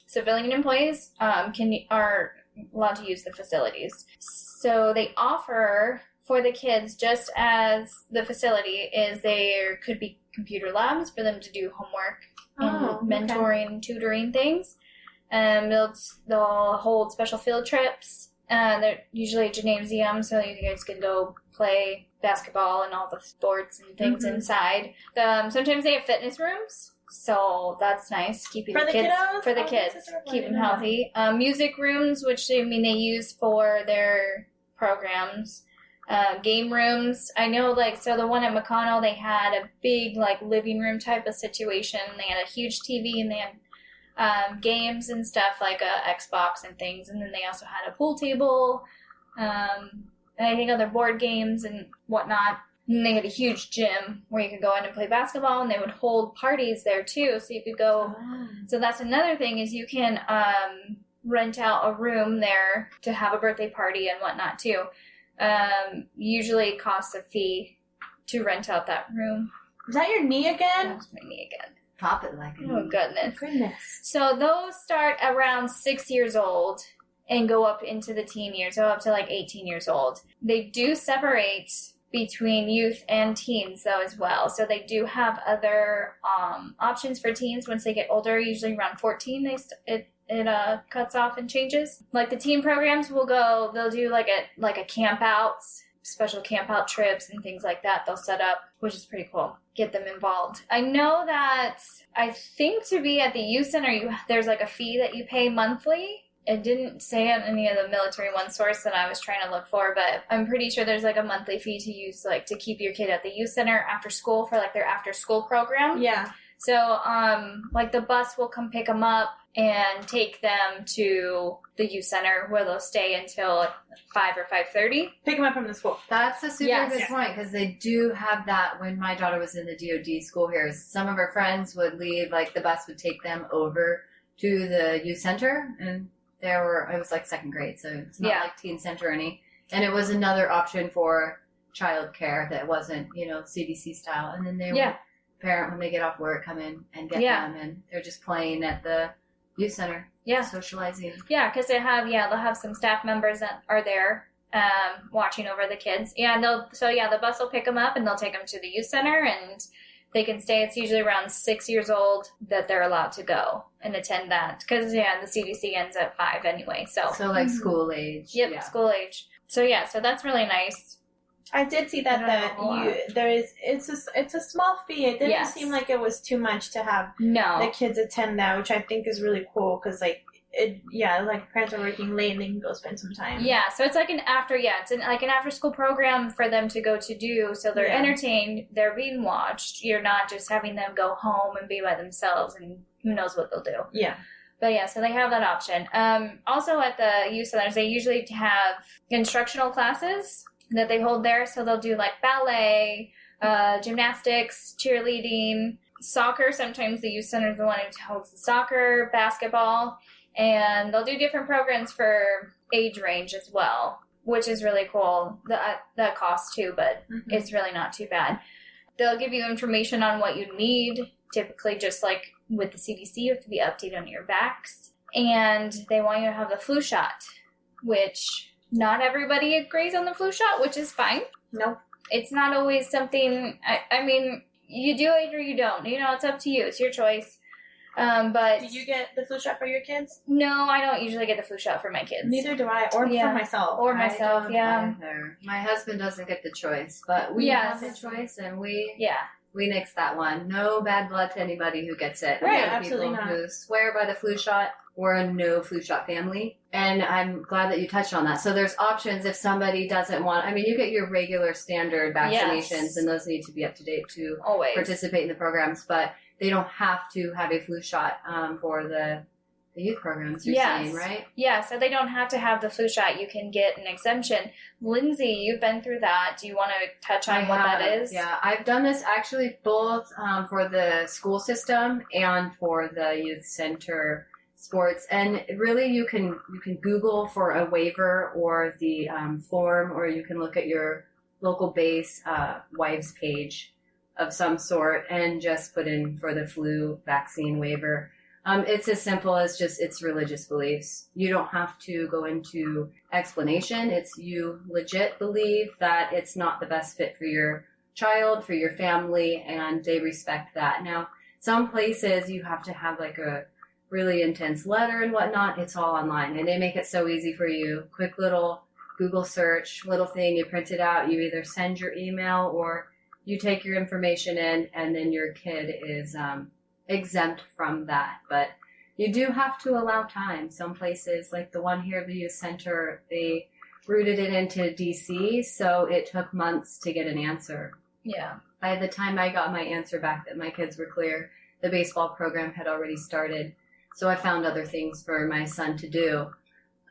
civilian employees are allowed to use the facilities. So they offer for the kids, just as the facility is, there could be computer labs for them to do homework and mentoring, tutoring things. They'll hold special field trips. They're usually a gymnasium, so you guys can go play basketball and all the sports and things inside. Sometimes they have fitness rooms. So that's nice, keeping for the kids kiddos? for the kids, keep them healthy. Music rooms, which they use for their programs. Game rooms. I know, so the one at McConnell, they had a big living room type of situation. They had a huge TV and they had games and stuff like a Xbox and things, and then they also had a pool table, and I think other board games and whatnot. And they had a huge gym where you could go in and play basketball, and they would hold parties there too, so you could go. So that's another thing, is you can rent out a room there to have a birthday party and whatnot too. Usually it costs a fee to rent out that room. Is that your knee again? That's my knee again. Pop it like a Oh, goodness. So those start around 6 years old and go up into the teen years, so up to 18 years old. They do separate between youth and teens, though, as well. So they do have other options for teens once they get older. Usually around 14, it cuts off and changes. The teen programs they'll do a camp out, special camp out trips and things like that they'll set up, which is pretty cool. Get them involved. I know that, I think to be at the youth center, there's a fee that you pay monthly. It didn't say on any of the military one source that I was trying to look for, but I'm pretty sure there's a monthly fee to use, to keep your kid at the youth center after school for their after school program. Yeah. So, the bus will come pick them up and take them to the youth center, where they'll stay until 5 or 5:30. Pick them up from the school. That's a super good point, because they do have that. When my daughter was in the DoD school here, some of her friends would leave, the bus would take them over to the youth center, and it was second grade, so it's not teen center any. And it was another option for child care that wasn't, CDC style. And then they would, parent, when they get off work, come in and get them, and they're just playing at the youth center. Yeah. Socializing. Yeah, because they'll have some staff members that are there watching over the kids. Yeah, the bus will pick them up and they'll take them to the youth center, and they can stay. It's usually around 6 years old that they're allowed to go and attend that. Because, the CDC ends at 5 anyway. So school age. Yep, school age. So, so that's really nice. I did see that it's a small fee. It didn't seem like it was too much to have the kids attend that, which I think is really cool, because parents are working late and they can go spend some time. Yeah, so it's an after school program for them to go to do, so they're entertained, they're being watched. You're not just having them go home and be by themselves, and who knows what they'll do. Yeah. But so they have that option. Also at the youth centers, they usually have instructional classes that they hold there, so they'll do ballet, gymnastics, cheerleading, soccer. Sometimes the youth center is the one who holds the soccer, basketball. And they'll do different programs for age range as well, which is really cool. That costs too, but it's really not too bad. They'll give you information on what you need. Typically, just like with the CDC, you have to be updated on your vax. And they want you to have the flu shot, which not everybody agrees on the flu shot, which is fine. Nope. It's not always something, I mean, you do it or you don't. It's up to you. It's your choice. But do you get the flu shot for your kids? No, I don't usually get the flu shot for my kids. Neither do I, or for myself. Or myself, Either. My husband doesn't get the choice, but we have the choice, and we we nix that one. No bad blood to anybody who gets it. Right, We have absolutely people not. who swear by the flu shot. We're a no flu shot family. And I'm glad that you touched on that. So there's options if somebody doesn't want, I mean, you get your regular standard vaccinations, Yes. and those need to be up to date to Always. participate in the programs, but they don't have to have a flu shot for the youth programs, you're saying, right? Yeah, so they don't have to have the flu shot. You can get an exemption. Lindsay, you've been through that. Do you want to touch on what that is? Yeah, I've done this actually both for the school system and for the youth center sports. And really, you can Google for a waiver or the form, or you can look at your local base wives page of some sort and just put in for the flu vaccine waiver. It's as simple as just it's religious beliefs. You don't have to go into explanation. It's you legit believe that it's not the best fit for your child, for your family, and they respect that. Now, some places you have to have like a really intense letter and whatnot. It's all online, and they make it so easy for you. Quick little Google search, little thing, you print it out. You either send your email or you take your information in, and then your kid is exempt from that. But you do have to allow time. Some places, like the one here at the youth center, they routed it into DC, so it took months to get an answer. Yeah. By the time I got my answer back that my kids were clear, the baseball program had already started. So I found other things for my son to do.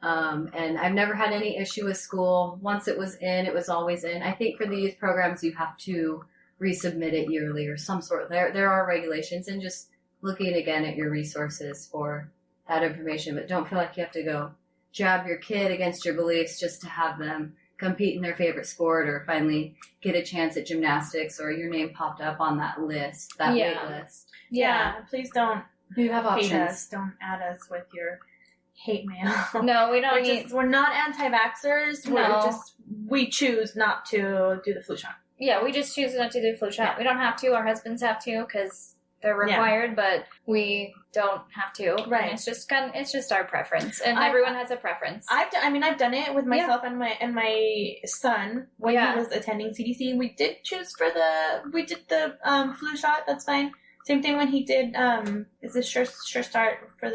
And I've never had any issue with school. Once it was in, it was always in. I think for the youth programs, you have to resubmit it yearly or some sort. There are regulations, and just looking again at your resources for that information. But don't feel like you have to go jab your kid against your beliefs just to have them compete in their favorite sport or finally get a chance at gymnastics or your name popped up on that list, that wait list. Yeah, please don't You have hate options. us. Don't add us with your hate mail. No, we don't need... We're not anti-vaxxers. No. We choose not to do the flu shot. Yeah, we just choose not to do flu shot. Yeah. We don't have to. Our husbands have to because they're required, but we don't have to. Right. And it's just our preference, and I- everyone has a preference. I've done it with myself and my son when he was attending CDC. We did choose for the flu shot. That's fine. Same thing when he did is this sure start for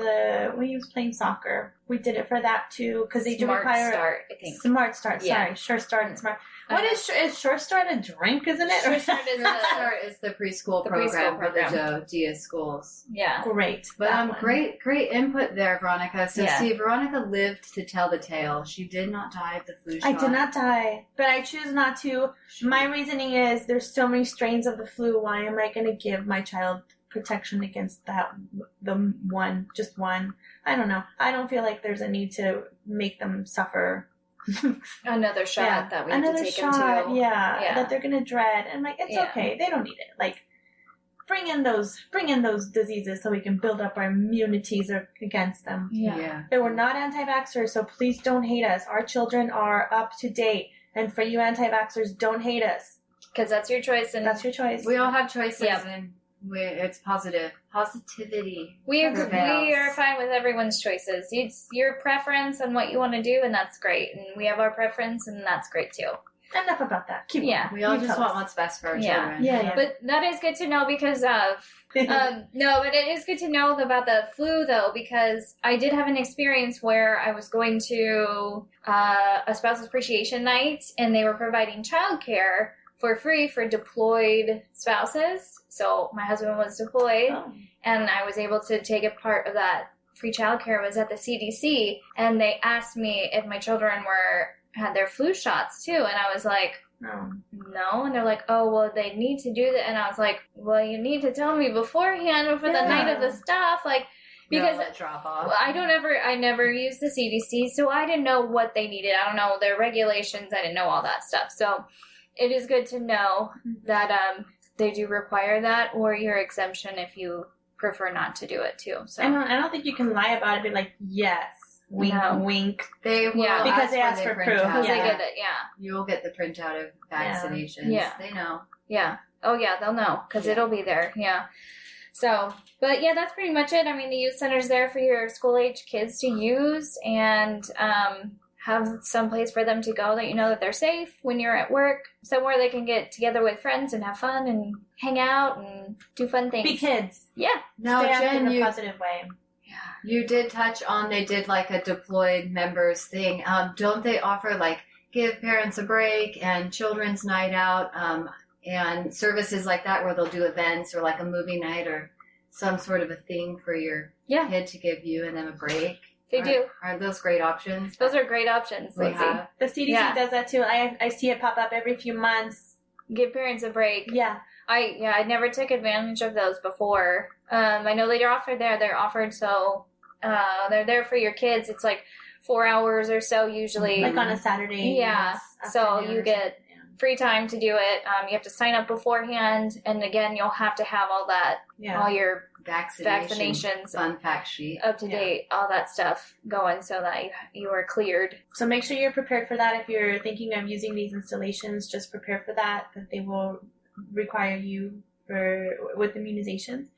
when he was playing soccer. We did it for that too because they do Smart require Start, I think. Smart Start. Yeah. Sorry, Sure Start and Smart. What is Sure Start a drink? Isn't it? Sure Start is Head Start is the preschool program for the DIA schools. Yeah. Great. But that one. great input there, Veronica. So Yeah. see, Veronica lived to tell the tale. She did not die of the flu shot. I did not die, but I choose not to. My reasoning is there's so many strains of the flu. Why am I going to give my child protection against just one? I don't know. I don't feel like there's a need to make them suffer. Another shot that we have to take shot, them to. yeah, that they're gonna dread, and like it's okay. They don't need it. Like bring in those diseases so we can build up our immunities against them. Yeah. But we're not anti-vaxxers, so please don't hate us. Our children are up to date, and for you anti-vaxxers, don't hate us. Because that's your choice, and That's your choice. We all have choices, Yep. and it's positivity. we prevails. are fine with everyone's choices. It's your preference and what you want to do, and that's great. And we have our preference, and that's great too. Enough about that. Keep Yeah. on. We all You just tell want us. what's best for our Yeah. children. Yeah. But that is good to know because of no, but it is good to know about the flu though, because I did have an experience where I was going to a spouse appreciation night, and they were providing childcare for free for deployed spouses. So my husband was deployed, Oh. and I was able to take a part of that free childcare. Was at the CDC, and they asked me if my children had their flu shots too, and I was like, No. no. And they're like, oh, well, they need to do that. And I was like, well, you need to tell me beforehand for the night of the stuff, like, because Let drop off. well, I never used the CDC, so I didn't know what they needed. I don't know their regulations. I didn't know all that stuff. So it is good to know that they do require that, or your exemption if you prefer not to do it too. So I don't think you can lie about it. Be like, yes, wink, No. wink. They will Yeah. Because they ask their for proof. printout. because they Yeah. get it, You'll get the printout of vaccinations. Yeah. They know. yeah. Oh yeah, they'll know because Yeah. it'll be there. Yeah. So, but yeah, that's pretty much it. I mean, the youth center's there for your school age kids to use, and have some place for them to go that you know that they're safe when you're at work, somewhere they can get together with friends and have fun and hang out and do fun things. Be kids. Yeah. Now, Stay Jen, in a positive way. Yeah. you did touch on they did like a deployed members thing. Don't they offer like give parents a break and children's night out and services like that where they'll do events or like a movie night or some sort of a thing for your kid to give you and them a break? They do. Aren't those great options? Those are great options, we Lindsay. have. The CDC does that too. I see it pop up every few months. Give parents a break. Yeah. I never took advantage of those before. I know they're offered there. They're offered so they're there for your kids. It's like 4 hours or so usually. Like on a Saturday. Yeah. So you get free time to do it. You have to sign up beforehand, and again, you'll have to have all that, all your vaccinations, fun fact sheet, up to date, all that stuff going, so that you are cleared. So make sure you're prepared for that. If you're thinking of using these installations, just prepare for that they will require you with immunizations.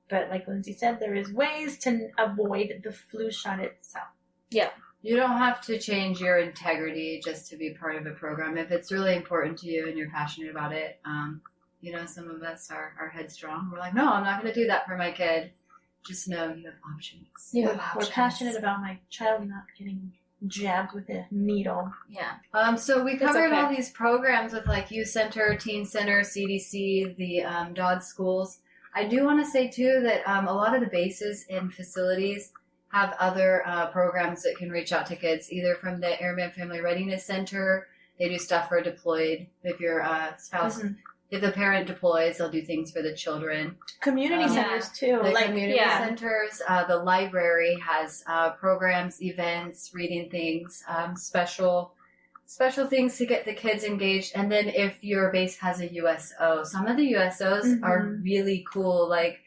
But like Lindsay said, there is ways to avoid the flu shot itself. Yeah. You don't have to change your integrity just to be part of a program. If it's really important to you and you're passionate about it, some of us are headstrong. We're like, no, I'm not going to do that for my kid. Just know you have options. We're passionate about my child not getting jabbed with a needle. Yeah. So we covered all these programs with like Youth Center, Teen Center, CDC, the DOD schools. I do want to say too that a lot of the bases and facilities have other programs that can reach out to kids, either from the Airman Family Readiness Center. They do stuff for deployed. If your spouse, if the parent deploys, they'll do things for the children. Community centers too. The community centers. The library has programs, events, reading things, special things to get the kids engaged. And then if your base has a USO, some of the USOs are really cool, like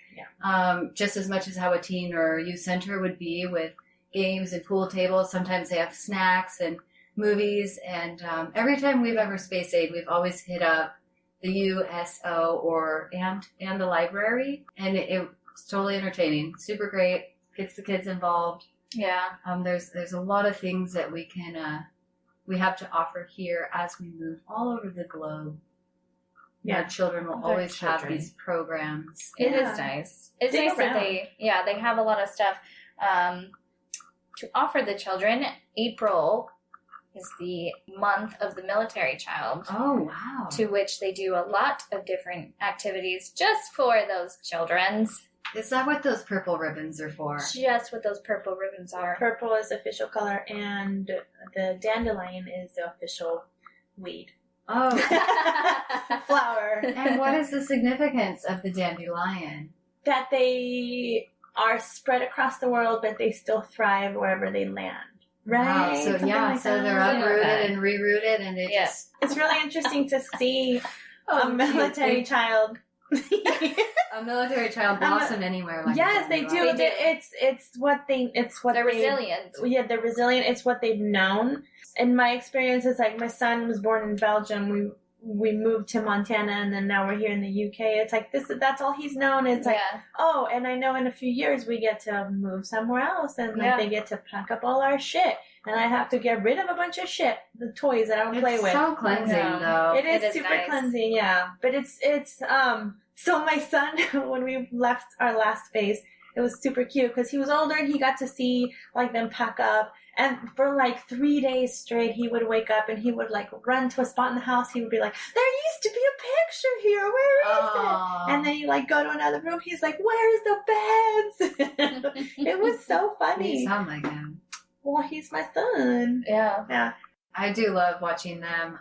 just as much as how a teen or youth center would be with games and pool tables. Sometimes they have snacks and movies. And every time we've ever space aid, we've always hit up the USO and the library. And it's totally entertaining. Super great. Gets the kids involved. Yeah. There's a lot of things that we have to offer here as we move all over the globe. Our children will always have these programs. It is nice. It's nice that they have a lot of stuff to offer the children. April is the month of the military child. Oh, wow. To which they do a lot of different activities just for those children's. Is that what those purple ribbons are for? Just what those purple ribbons are. Purple is the official color, and the dandelion is the official weed. Oh. Flower. And what is the significance of the dandelion? That they are spread across the world, but they still thrive wherever they land. Right? Wow. So so they're uprooted and rerouted, and they just... It's really interesting to see a military child... a military child blossom anywhere. Like yes, they do. It's what they're resilient. Yeah, they're resilient. It's what they've known. In my experience, it's like my son was born in Belgium. We moved to Montana, and then now we're here in the UK. It's like that's all he's known. It's like and I know in a few years we get to move somewhere else, and like they get to pack up all our shit, and I have to get rid of a bunch of shit, the toys that I don't play with. It's so cleansing, though. It is super cleansing, yeah. But it's so my son, when we left our last phase, it was super cute because he was older and he got to see like them pack up. And for like 3 days straight, he would wake up and he would like run to a spot in the house. He would be like, "There used to be a picture here. Where is it?" And then you like go to another room. He's like, "Where's the beds?" It was so funny. You sound like him. Well, he's my son. Yeah. I do love watching them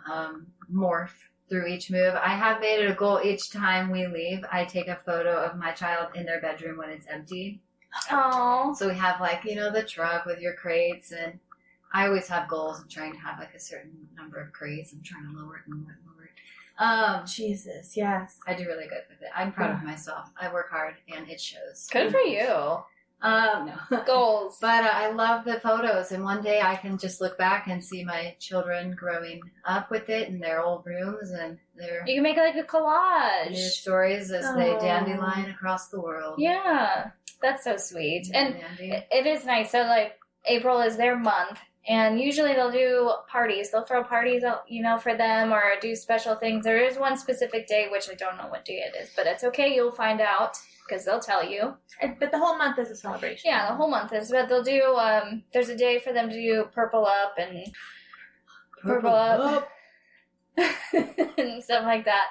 morph through each move. I have made it a goal each time we leave. I take a photo of my child in their bedroom when it's empty. Oh. So we have like, the truck with your crates, and I always have goals. I'm trying to have like a certain number of crates. I'm trying to lower it and lower it. Jesus, yes. I do really good with it. I'm proud of myself. I work hard and it shows. Good for you. No. Goals. But I love the photos, and one day I can just look back and see my children growing up with it in their old rooms, and you can make like a collage. Their stories as they dandelion across the world. Yeah, that's so sweet. And it is nice. So like April is their month, And usually they'll do parties. They'll throw parties out, for them, or do special things. There is one specific day, which I don't know what day it is, but it's okay. You'll find out because they'll tell you. But the whole month is a celebration. Yeah, the whole month is. But they'll do, there's a day for them to do Purple Up and Purple Up. And stuff like that.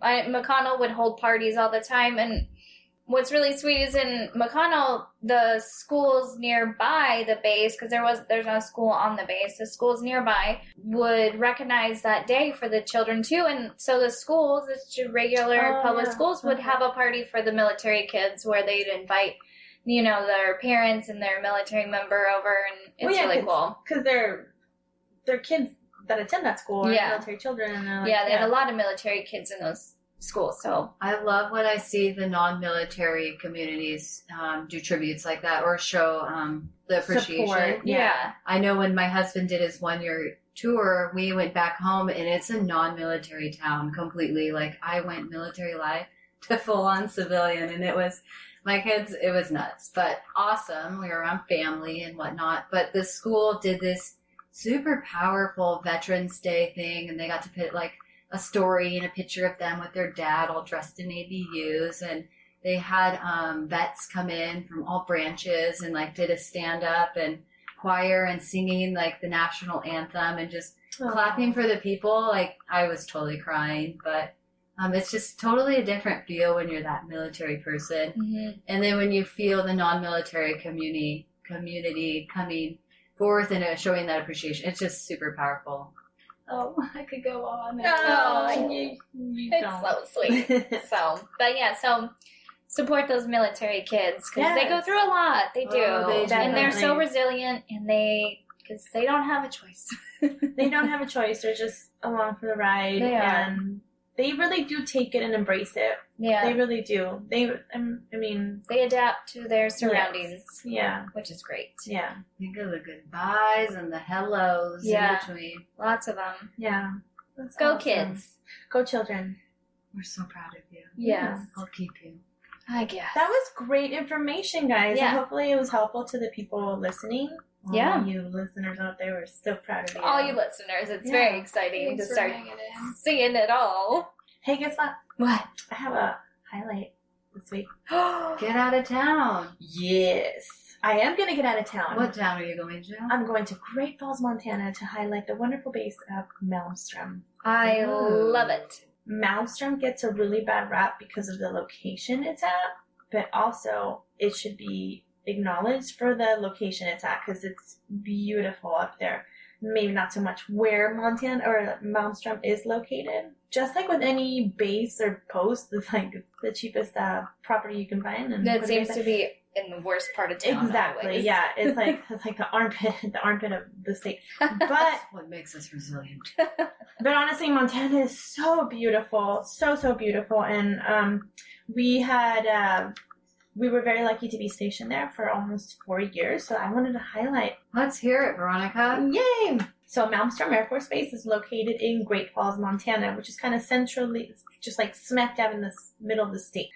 McConnell would hold parties all the time, and what's really sweet is in McConnell, the schools nearby the base, because there's no school on the base, the schools nearby would recognize that day for the children too, and so the schools, the regular public schools, would have a party for the military kids where they'd invite, their parents and their military member over, and it's really cool. Because they're kids that attend that school, military children. And they had a lot of military kids in those schools. So I love when I see the non-military communities do tributes like that or show the appreciation. Support. Yeah. I know when my husband did his 1-year tour, we went back home, and it's a non-military town completely. Like, I went military life to full-on civilian, and it was, my kids, it was nuts, but awesome. We were around family and whatnot, but the school did this super powerful Veterans Day thing, and they got to put like a story and a picture of them with their dad all dressed in ABUs, and they had vets come in from all branches and like did a stand-up and choir and singing like the national anthem and just clapping for the people. Like, I was totally crying, but it's just totally a different feel when you're that military person. Mm-hmm. And then when you feel the non-military community coming forth and showing that appreciation, it's just super powerful. Oh, I could go on. You It's don't. so sweet. So support those military kids because they go through a lot. They do. And they're so resilient, and because they don't have a choice. They don't have a choice. They're just along for the ride. They are. And they really do take it and embrace it. Yeah. They really do. They Adapt to their surroundings. Yeah. Which is great. Yeah. Think of the goodbyes and the hellos in between. Lots of them. Yeah. That's Go awesome. kids. Go children. We're so proud of you. Yes. I'll keep you. I guess. That was great information, guys. Yeah. And hopefully it was helpful to the people listening. Yeah. All you listeners out there, we're so proud of you. All you listeners, it's very exciting to start seeing it all. Hey, guess what? What? I have a highlight this week. Get out of town. Yes. I am going to get out of town. What town are you going to? I'm going to Great Falls, Montana to highlight the wonderful base of Malmstrom. I love it. Malmstrom gets a really bad rap because of the location it's at, but also it should be acknowledged for the location it's at because it's beautiful up there. Maybe not so much where Montana or Malmstrom is located. Just like with any base or post, it's like the cheapest property you can find. And That seems to be in the worst part of town. Exactly. Always. Yeah, it's like the armpit of the state. But what makes us resilient? But honestly, Montana is so beautiful, so beautiful, and we were very lucky to be stationed there for almost 4 years. So I wanted to highlight. Let's hear it, Veronica. Yay! So Malmstrom Air Force Base is located in Great Falls, Montana, which is kind of centrally, just like smack dab in the middle of the state.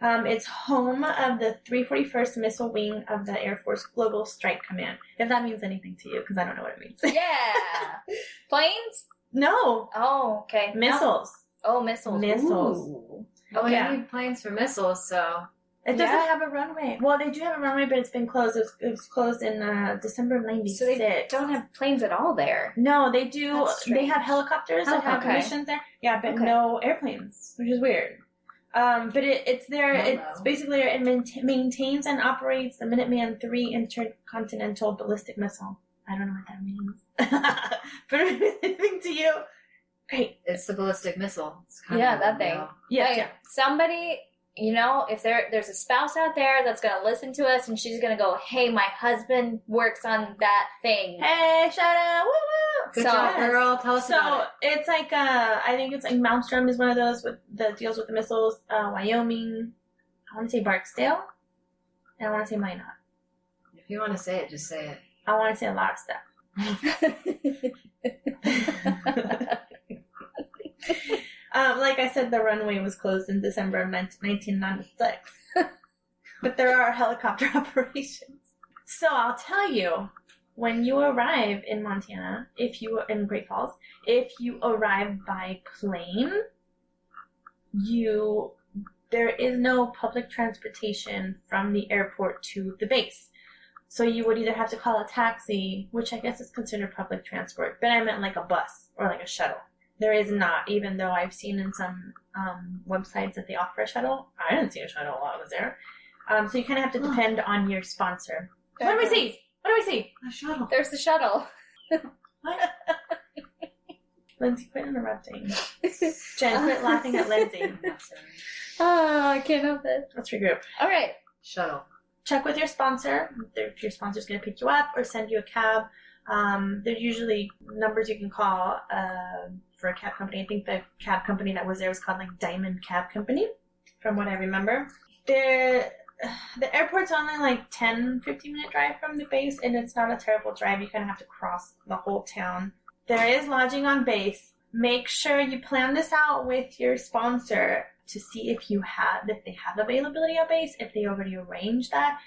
It's home of the 341st Missile Wing of the Air Force Global Strike Command. If that means anything to you, because I don't know what it means. Yeah. Planes? No. Oh, okay. Missiles. Oh, missiles. Missiles. Ooh. Oh, Yeah. we need planes for missiles, so. It doesn't have a runway. Well, they do have a runway, but it's been closed. It was closed in December of '96. So they don't have planes at all there. No, they do. That's They have helicopters that have Okay. missions there. Yeah, but Okay. no airplanes, which is weird. But it's there. It's basically it maintains and operates the Minuteman III intercontinental ballistic missile. I don't know what that means. But anything to you? Great. It's the ballistic missile. It's kind Yeah, of that thing. Yes, Hey, yeah. somebody, if there's a spouse out there that's going to listen to us and she's going to go, hey, my husband works on that thing. Hey, shout out! Woo woo! Good So- job, girl. Tell us So about it's like I think it's like Malmstrom is one of those with the deals with the missiles. Wyoming, I want to say Barksdale, and I want to say Minot. it. If you want to say it, just say it. I want to say a lot of stuff. Like I said, the runway was closed in December of 1996, but there are helicopter operations. So I'll tell you when you arrive in Montana, in Great Falls, if you arrive by plane, there is no public transportation from the airport to the base. So you would either have to call a taxi, which I guess is considered public transport, but I meant like a bus or like a shuttle. There is not, even though I've seen in some websites that they offer a shuttle. I didn't see a shuttle while I was there. So you kind of have to depend on your sponsor. What do we see? What do we see? A shuttle. There's the shuttle. What? Lindsay, quit interrupting. Jen, quit laughing at Lindsay. Oh, I can't help it. Let's regroup. All right. Shuttle. Check with your sponsor if your sponsor's going to pick you up or send you a cab. There's usually numbers you can call for a cab company. I think the cab company that was there was called like Diamond Cab Company, from what I remember. The airport's only like 10-15 minute drive from the base, and it's not a terrible drive. You kind of have to cross the whole town. There is lodging on base. Make sure you plan this out with your sponsor to see if they have availability on base, if they already arranged that.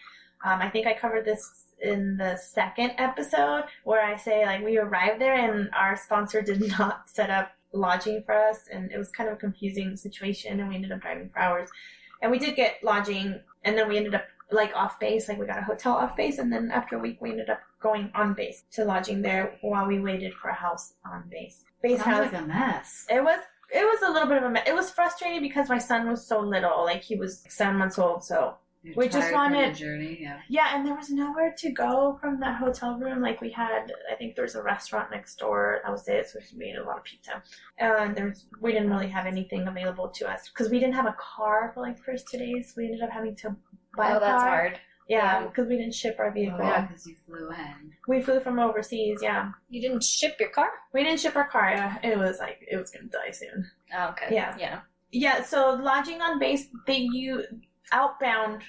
I think I covered this in the second episode where I say like we arrived there and our sponsor did not set up lodging for us, and it was kind of a confusing situation, and we ended up driving for hours. And we did get lodging, and then we ended up like off base, like we got a hotel off base, and then after a week we ended up going on base to lodging there while we waited for a house on base. Base Sounds house. like a mess. It was a little bit of a mess. It was frustrating because my son was so little, like he was 7 months old, so You're we just tired from wanted the journey, yeah. Yeah, and there was nowhere to go from that hotel room. Like we had, I think there was a restaurant next door. That was it. So we made a lot of pizza. And we didn't really have anything available to us because we didn't have a car for like the first 2 days. We ended up having to buy a car. That's hard. Yeah, because we didn't ship our vehicle. Oh, yeah, because you flew in. We flew from overseas. Yeah, You didn't ship your car? we didn't ship our car. It was gonna die soon. Oh, okay. Yeah. Yeah. Yeah. So lodging on base, outbound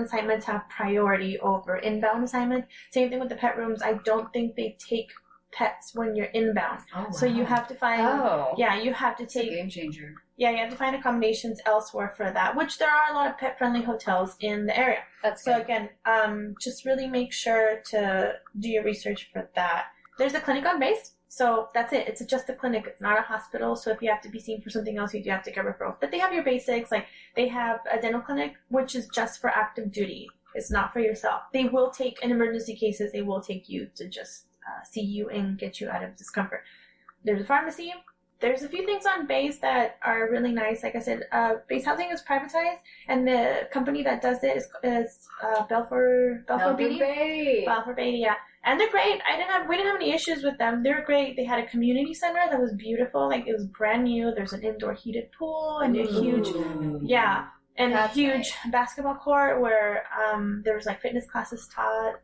assignments have priority over inbound assignments. Same thing with the pet rooms. I don't think they take pets when you're inbound. Oh, wow. So you have to find. Oh. Yeah, you have to It's a take. game changer. Yeah, you have to find accommodations elsewhere for that. Which there are a lot of pet-friendly hotels in the area. That's So good. again, just really make sure to do your research for that. There's a clinic on base. So that's it. It's just a clinic. It's not a hospital. So if you have to be seen for something else, you do have to get referrals. But they have your basics. Like they have a dental clinic, which is just for active duty. It's not for yourself. They will take, in emergency cases, they will take you to just see you and get you out of discomfort. There's a pharmacy. There's a few things on base that are really nice. Like I said, base housing is privatized, and the company that does it is Balfour Beatty. Balfour Beatty, yeah. And they're great. We didn't have any issues with them. They're great. They had a community center that was beautiful. Like it was brand new. There's an indoor heated pool and a huge, yeah, and That's a huge basketball court where there was like fitness classes taught.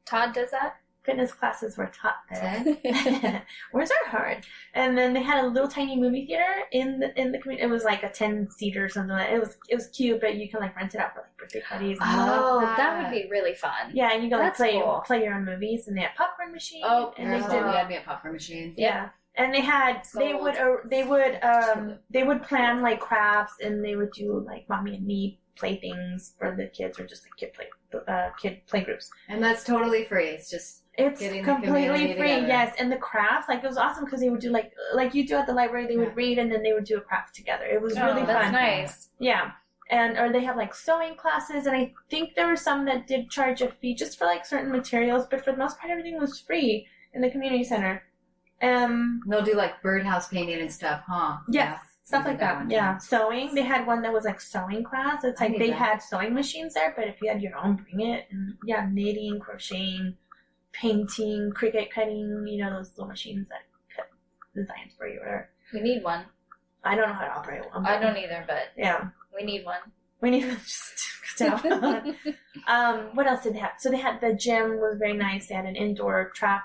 Todd does that? Fitness classes were taught there. Words are hard. And then they had a little tiny movie theater in the community. It was like a 10-seater or something. It was cute, but you can like rent it out for like birthday parties. And Oh, that. that would be really fun. yeah, and you can like That's cool. play your own movies, and they had popcorn machine. Oh, and there's they one. did, We had me a popcorn machine. yeah. And they had they would plan like crafts, and they would do like mommy and me playthings for the kids, or just like kid play groups. And that's totally free. It's just It's getting the completely community free, together. yes. And the crafts, like it was awesome because they would do like you do at the library. They would read, and then they would do a craft together. It was really That's fun. nice. Yeah. Or they have like sewing classes, and I think there were some that did charge a fee just for like certain materials, but for the most part, everything was free in the community center. They'll do like birdhouse painting and stuff, huh? Yes, stuff We like did that. one, Yeah, sewing. They had one that was like sewing class. It's I like need they that. had sewing machines there, but if you had your own, bring it. And yeah, knitting, crocheting, painting, Cricut cutting. You know those little machines that cut designs for you. Or We need one. I don't know how to operate one. I don't either, but Yeah, we need one. we need to just what else did they have? So they had the gym was very nice. They had an indoor track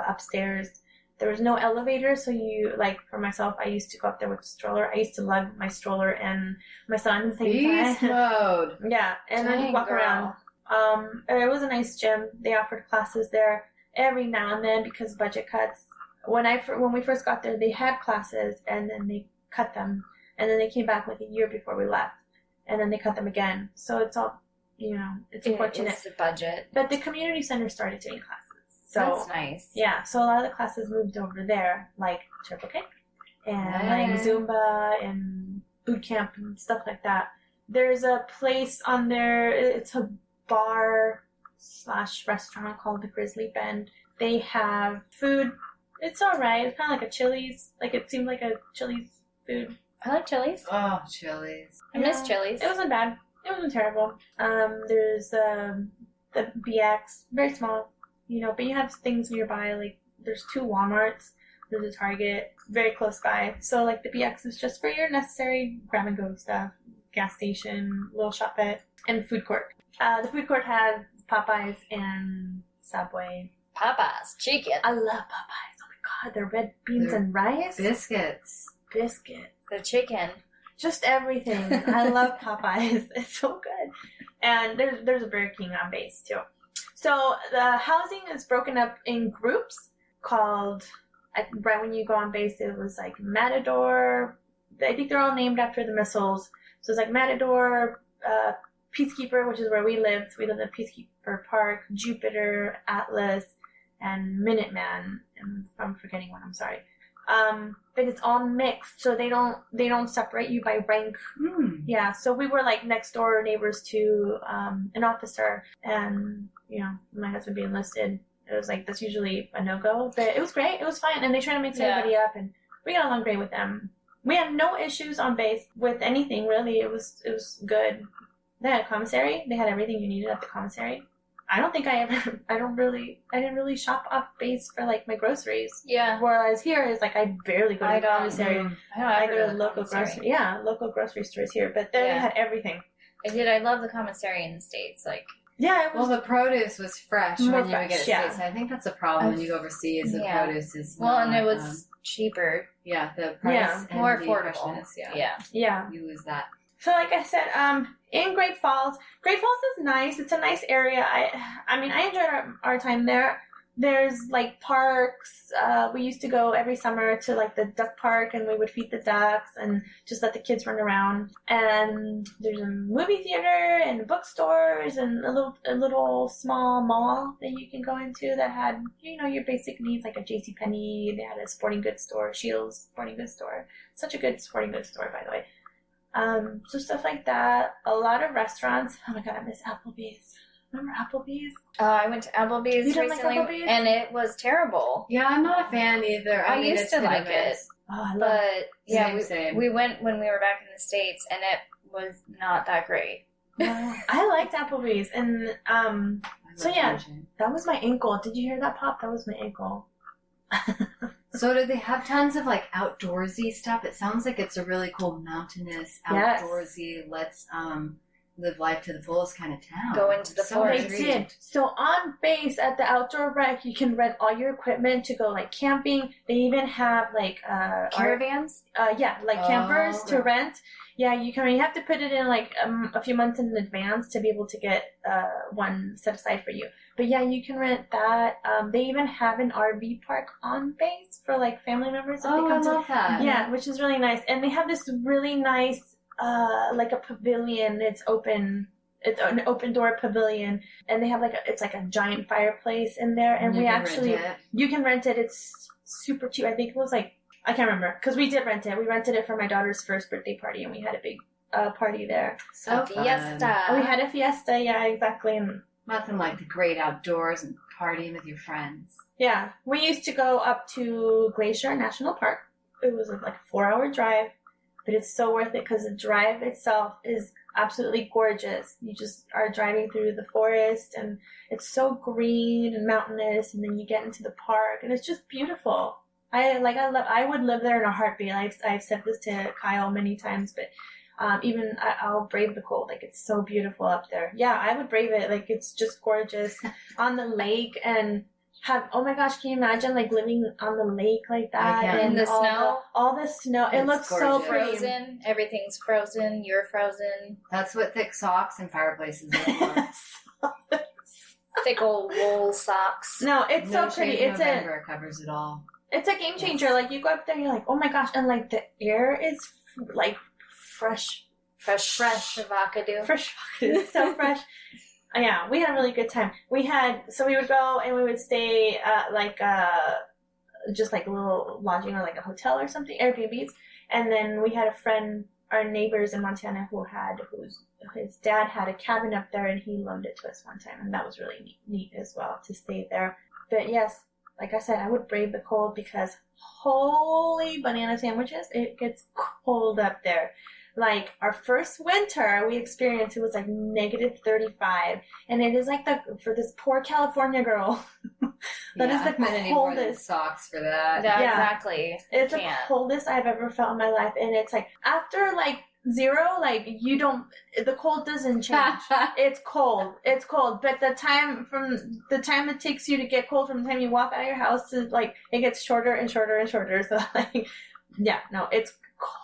upstairs. There was no elevator, so you, like, for myself, I used to go up there with the stroller. I used to lug my stroller and my son at the same Beast time. mode. Yeah, and then Dang, walk girl. around. It was a nice gym. They offered classes there every now and then because budget cuts. When we first got there, they had classes, and then they cut them, and then they came back like a year before we left, and then they cut them again. So it's all, it's unfortunate. It's the budget. But the community center started taking classes. So that's nice. Yeah, so a lot of the classes moved over there, like Triple K and like Zumba and boot camp and stuff like that. There's a place on there, it's a bar/restaurant called the Grizzly Bend. They have food. It's alright. It's kind of like a Chili's. Like, it seemed like a Chili's food. I like Chili's. Oh, Chili's. I miss Chili's. It wasn't bad. It wasn't terrible. There's the BX, very small, but you have things nearby. Like, there's 2 Walmarts. There's a Target very close by. So, like, the BX is just for your necessary grab-and-go stuff. Gas station, little shopette, and food court. The food court has Popeyes and Subway. Popeyes. Chicken. I love Popeyes. Oh, my God. Their red beans and rice. Biscuits. The chicken. Just everything. I love Popeyes. It's so good. And there's a Burger King on base, too. So the housing is broken up in groups called, right when you go on base, it was like Matador. I think they're all named after the missiles. So it's like Matador, Peacekeeper, which is where we lived. We lived at Peacekeeper Park, Jupiter, Atlas, and Minuteman. And I'm forgetting one, I'm sorry. But it's all mixed, so they don't separate you by rank. Yeah, so we were like next door neighbors to an officer, and my husband being enlisted, it was like that's usually a no-go, but it was great. It was fine, and they try to mix everybody up, and we got along great with them. We had no issues on base with anything really. It was good. They had a commissary. They had everything you needed at the commissary. I don't think I didn't really shop off base for like my groceries. Yeah. Whereas here is like I barely go to the commissary. I go to local grocery stores here, but there they had everything. I love the commissary in the States. Like, yeah, it was, the produce was fresh when you would get it. Yeah. So I think that's a problem when you go overseas. The produce is and it was cheaper. Yeah, the price and more the affordable. freshness, Yeah. You lose that. So like I said, in Great Falls is nice. It's a nice area. I mean, I enjoyed our time there. There's like parks. We used to go every summer to like the duck park, and we would feed the ducks and just let the kids run around. And there's a movie theater and bookstores and a little small mall that you can go into that had your basic needs, like a JCPenney. They had a sporting goods store, Shields sporting goods store. Such a good sporting goods store, by the way. So stuff like that. A lot of restaurants. Oh my God, I miss Applebee's. Remember Applebee's? I went to Applebee's You don't recently, like Applebee's? and it was terrible. Yeah, I'm not a fan either. I mean, used it's to hit or like it. miss. Oh, I love But Same. we went when we were back in the States, and it was not that great. I liked Applebee's, and so yeah, that was my ankle. Did you hear that pop? That was my ankle. So do they have tons of like outdoorsy stuff? It sounds like it's a really cool mountainous, outdoorsy, let's live life to the fullest kind of town. Go into the forest. They did. So on base at the outdoor rec, you can rent all your equipment to go like camping. They even have like Caravans? Campers to rent. Yeah, you have to put it in like a few months in advance to be able to get one set aside for you. But yeah, you can rent that. They even have an RV park on base for like family members. I love that. Yeah, which is really nice. And they have this really nice like a pavilion. It's open. It's an open door pavilion, and they have it's like a giant fireplace in there. And you can rent it. It's super cheap. I think it was like, I can't remember, because we did rent it. We rented it for my daughter's first birthday party, and we had a big party there. So fiesta. We had a fiesta. Yeah, exactly. And nothing like the great outdoors and partying with your friends. yeah, we used to go up to Glacier National Park. It was like a 4-hour drive, but it's so worth it because the drive itself is absolutely gorgeous. You just are driving through the forest, and it's so green and mountainous, and then you get into the park, and it's just beautiful. I would live there in a heartbeat. I've said this to Kyle many times, but I'll brave the cold. Like, it's so beautiful up there. Yeah, I would brave it. Like, it's just gorgeous on the lake, and oh my gosh, can you imagine like living on the lake like that? And the snow? All the snow. It looks so pretty. Frozen. Everything's frozen. You're frozen. That's what thick socks and fireplaces are for. Thick old wool socks. No, it's so pretty. November covers it all. It's a game changer. Like, you go up there and you're like, oh my gosh. And like the air is like fresh Fresh avocado. Fresh avocado. So fresh. Yeah, we had a really good time. We would go and we would stay just like a little lodging or like a hotel or something, Airbnbs. And then we had a friend, our neighbors in Montana, his dad had a cabin up there, and he loaned it to us one time, and that was really neat as well to stay there. But yes, like I said, I would brave the cold because holy banana sandwiches, it gets cold up there. Like our first winter we experienced, it was like -35, and it is like for this poor California girl. That is the coldest. Socks for that. Yeah, exactly. It's the coldest I've ever felt in my life, and it's like after like 0, like the cold doesn't change. It's cold, but the time it takes you to get cold from the time you walk out of your house to like it gets shorter and shorter and shorter. So like, yeah, no, it's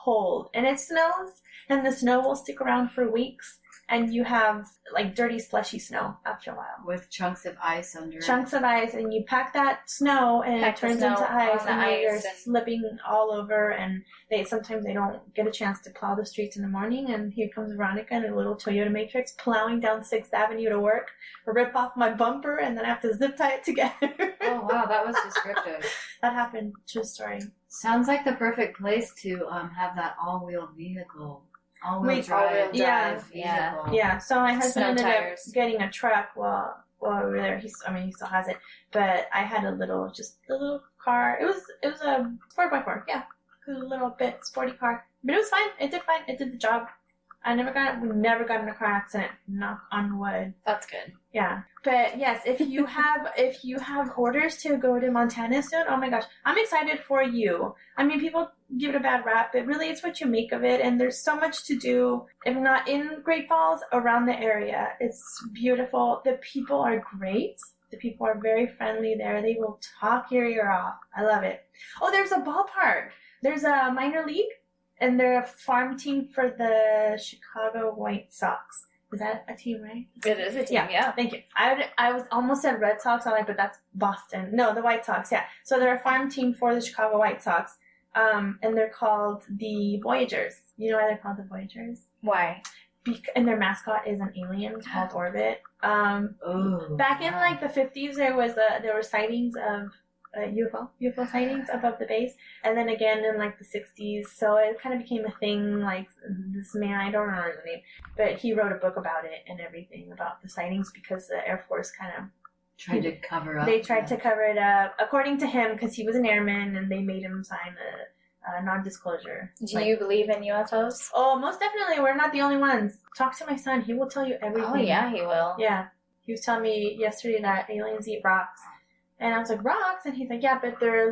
cold, and it snows, and the snow will stick around for weeks, and you have like dirty slushy snow after a while with chunks of ice under chunks of ice, and you pack that snow and it turns into ice, and you're slipping all over, and sometimes they don't get a chance to plow the streets in the morning, and here comes Veronica in a little Toyota Matrix plowing down 6th Avenue to work, rip off my bumper, and then I have to zip tie it together. Oh wow, that was descriptive. That happened. True story. Sounds like the perfect place to have that all-wheel vehicle. All-wheel drive. Yeah. So my husband ended up getting a truck while we were there. He still has it. But I had a little car. It was a 4x4. Yeah, it was a little bit sporty car, but it was fine. It did fine. It did the job. We never got in a car accident. Knock on wood. That's good. Yeah. But yes, if you have orders to go to Montana soon, oh my gosh, I'm excited for you. I mean, people give it a bad rap, but really it's what you make of it, and there's so much to do, if not in Great Falls, around the area. It's beautiful. The people are great. The people are very friendly there. They will talk your ear off. I love it. Oh, there's a ballpark. There's a minor league, and they're a farm team for the Chicago White Sox. Is that a team, right? It is a team, yeah. Thank you. I was almost said Red Sox. I'm like, but that's Boston. No, the White Sox, yeah. So they're a farm team for the Chicago White Sox, and they're called the Voyagers. You know why they're called the Voyagers? Why? And their mascot is an alien called Orbit. Back in like the 50s, there were sightings of UFO sightings above the base, and then again in like the 60s, so it kind of became a thing. Like this man, I don't remember the name, but he wrote a book about it and everything about the sightings because the Air Force kind of tried to cover up. They tried to cover it up, according to him, because he was an airman, and they made him sign a non-disclosure. Do you believe in UFOs? Oh, most definitely. We're not the only ones. Talk to my son; he will tell you everything. Oh yeah, he will. Yeah, he was telling me yesterday that aliens eat rocks. And I was like, rocks? And he's like, yeah, but they're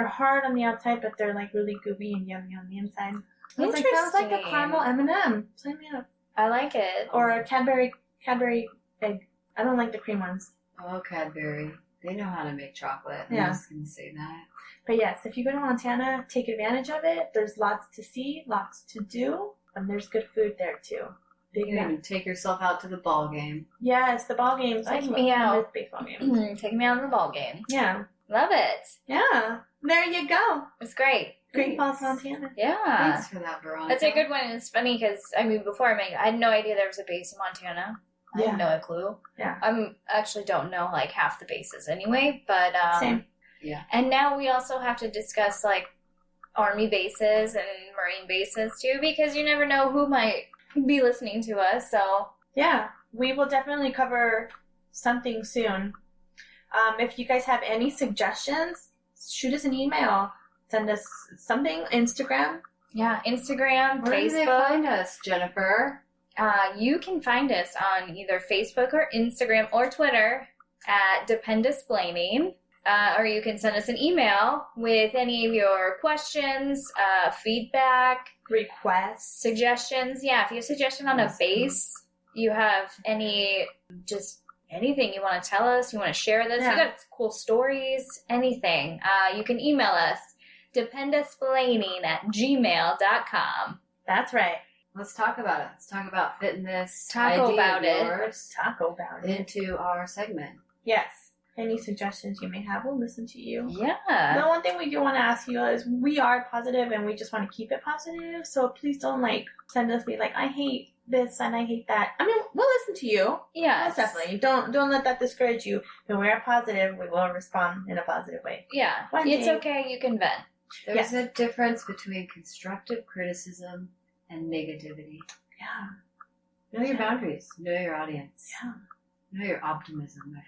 hard on the outside, but they're like really gooey and yummy on the inside. I was like, sounds like a caramel M&M. Sign me up. I like it. Or a Cadbury egg. I don't like the cream ones. Oh, Cadbury. They know how to make chocolate. Yeah. I'm just going to say that. But yes, if you go to Montana, take advantage of it. There's lots to see, lots to do, and there's good food there too. You can even take yourself out to the ball game. Yes, the ball games. Take me out. Baseball game. Take me out to the ball game. Yeah. Love it. Yeah. There you go. It's great. Great Falls, Montana. Yeah. Thanks for that, Veronica. That's a good one. It's funny because, before I had no idea there was a base in Montana. I had no clue. Yeah. I actually don't know, like, half the bases anyway, but... Same. Yeah. And now we also have to discuss, like, Army bases and Marine bases, too, because you never know who might be listening to us, so... Yeah, we will definitely cover something soon. If you guys have any suggestions, shoot us an email. Send us something. Instagram. Yeah, Instagram, Where Facebook. do they find us, Jennifer? You can find us on either Facebook or Instagram or Twitter at Dependisplaining. Or you can send us an email with any of your questions, feedback, requests, suggestions. Yeah, if you have a suggestion on a base, you have anything you want to tell us, you want to share this, you got cool stories, anything, you can email us, dependisplaining@gmail.com. That's right. Let's talk about it. Let's talk about fitting this Talk idea about of it. yours Talk about it. into our segment. Yes. any suggestions you may have. We'll listen to you. Yeah. The one thing we do want to ask you is we are positive and we just want to keep it positive. So please don't like send us be like, I hate this and I hate that. I mean, we'll listen to you. Yeah. Most definitely. Don't let that discourage you. When we are positive, we will respond in a positive way. Yeah. One It's day- okay. You can vent. There's a difference between constructive criticism and negativity. Yeah. Know your boundaries. Know your audience. Yeah. Know your optimism, my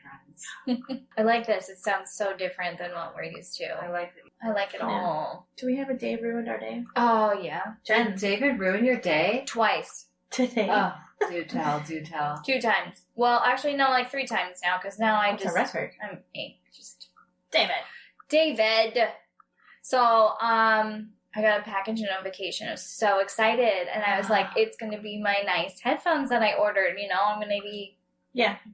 friends. I like this. It sounds so different than what we're used to. I like that. I like it Yeah. all. Do we have a day ruined our day? Oh, yeah. Jen. Did David ruin your day? Twice. Today. Oh, do tell, do tell. 2 times. Well, actually, no, like 3 times now, because now I That's just... a record. I'm just... David. So, I got a package notification. I was so excited. And I was like, it's going to be my nice headphones that I ordered. You know, I'm going to be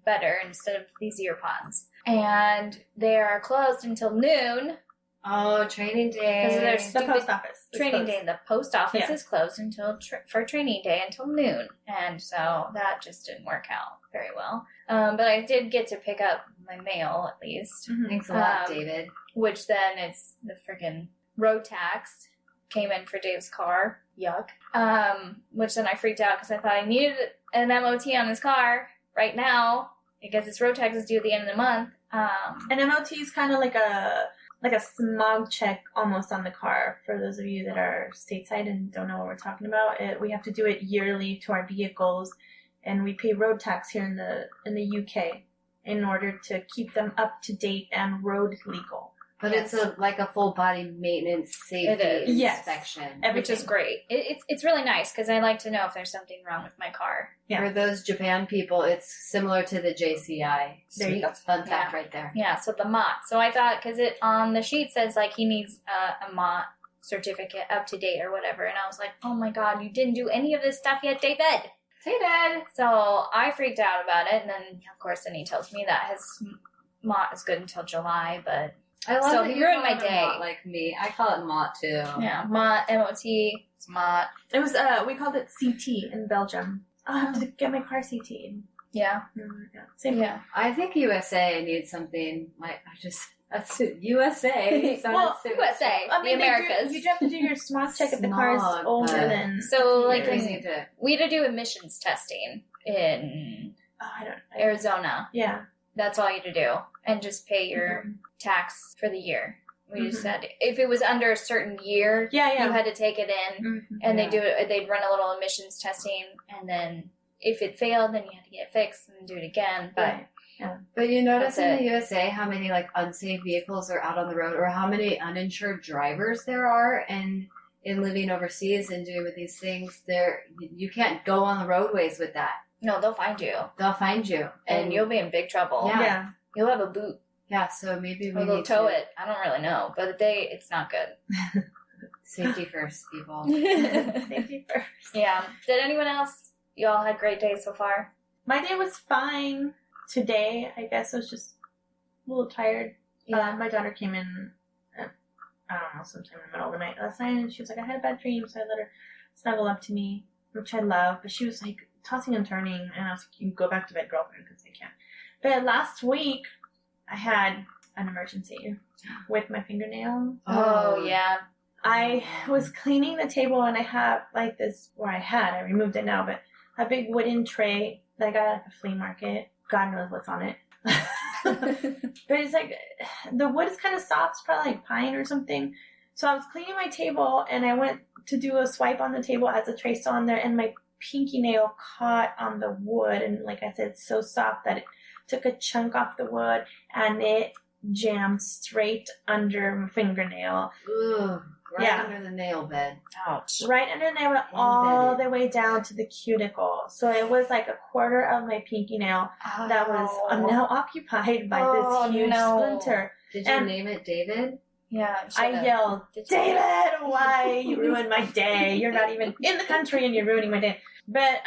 better instead of these earpods. And they are closed until noon. Oh, training day. Because there's The stupid post office. is training closed. day. The post office Yeah. is closed until for training day until noon. And so that just didn't work out very well. But I did get to pick up my mail at least. Mhm. Thanks a lot, Um, David. Which then it's the freaking road tax came in for Dave's car. Yuck. Which then I freaked out because I thought I needed an MOT on his car right now. I guess its road tax is due at the end of the month. An MOT is kind of like a smog check almost on the car. For those of you that are stateside and don't know what we're talking about, we have to do it yearly to our vehicles, and we pay road tax here in the UK in order to keep them up to date and road legal. But yes. it's like a full body maintenance safety It is. Yes. inspection. which is great. It's really nice because I like to know if there's something wrong with my car. Yeah. For those Japan people, it's similar to the JCI. There you go. Fun fact right there. Yeah, so the MOT. So I thought, because it on the sheet says like he needs a MOT certificate up to date or whatever, and I was like, oh my god, you didn't do any of this stuff yet, David. So I freaked out about it, and then of course then he tells me that his MOT is good until July, but I love So that he you ruined call my it a day. mott like me. I call it mott too. yeah, MOT, it's MOT. It was we called it CT in Belgium. I'll have to get my car CT'd. Yeah, Same thing. yeah. I think USA needs something like that's it. USA. Well, USA, I mean, the Americas. you do have to do your smog check if the car is Smog, older but- than. So, like, years. We need to. We had to do emissions testing in I don't. Arizona. Yeah. That's all you had to do, and just pay your tax for the year. We just said if it was under a certain year, Yeah. you had to take it in, Mhm. and Yeah. they'd run a little emissions testing, and then if it failed, then you had to get it fixed and do it again. But Right. But you notice That's in it. the USA how many like unsafe vehicles are out on the road, or how many uninsured drivers there are, and in living overseas and doing with these things, you can't go on the roadways with that. no, they'll find you, They'll find you, and you'll be in big trouble. Yeah. Yeah. You'll have a boot, yeah. So maybe we or they'll need tow to it. I don't really know, but it's not good. safety first, people. Safety first. Yeah. Did anyone else? You all had great days so far. My day was fine. Today, I guess I was just a little tired. My daughter came in, I don't know, sometime in the middle of the night last night, and she was like, I had a bad dream, so I let her snuggle up to me, which I love, but she was like tossing and turning, and I was like, you can go back to bed, girlfriend, because I can't. But last week, I had an emergency with my fingernail. Oh yeah. I was cleaning the table, and I have like this, I removed it now, but a big wooden tray that I got at the flea market. God knows what's on it. But it's like, the wood is kind of soft, it's probably like pine or something. So I was cleaning my table, and I went to do a swipe on the table as the tray still on there, and my pinky nail caught on the wood, and like I said, it's so soft that it took a chunk off the wood, and it jammed straight under my fingernail. Ugh, right Yeah. under the nail bed. Ouch. Right under the nail, all the way down to the cuticle. So it was like a quarter of my pinky nail that was now occupied by this huge splinter. Did you And- name it David? Yeah. I yelled, Did you- David, why you ruined my day? You're not even in the country and you're ruining my day. But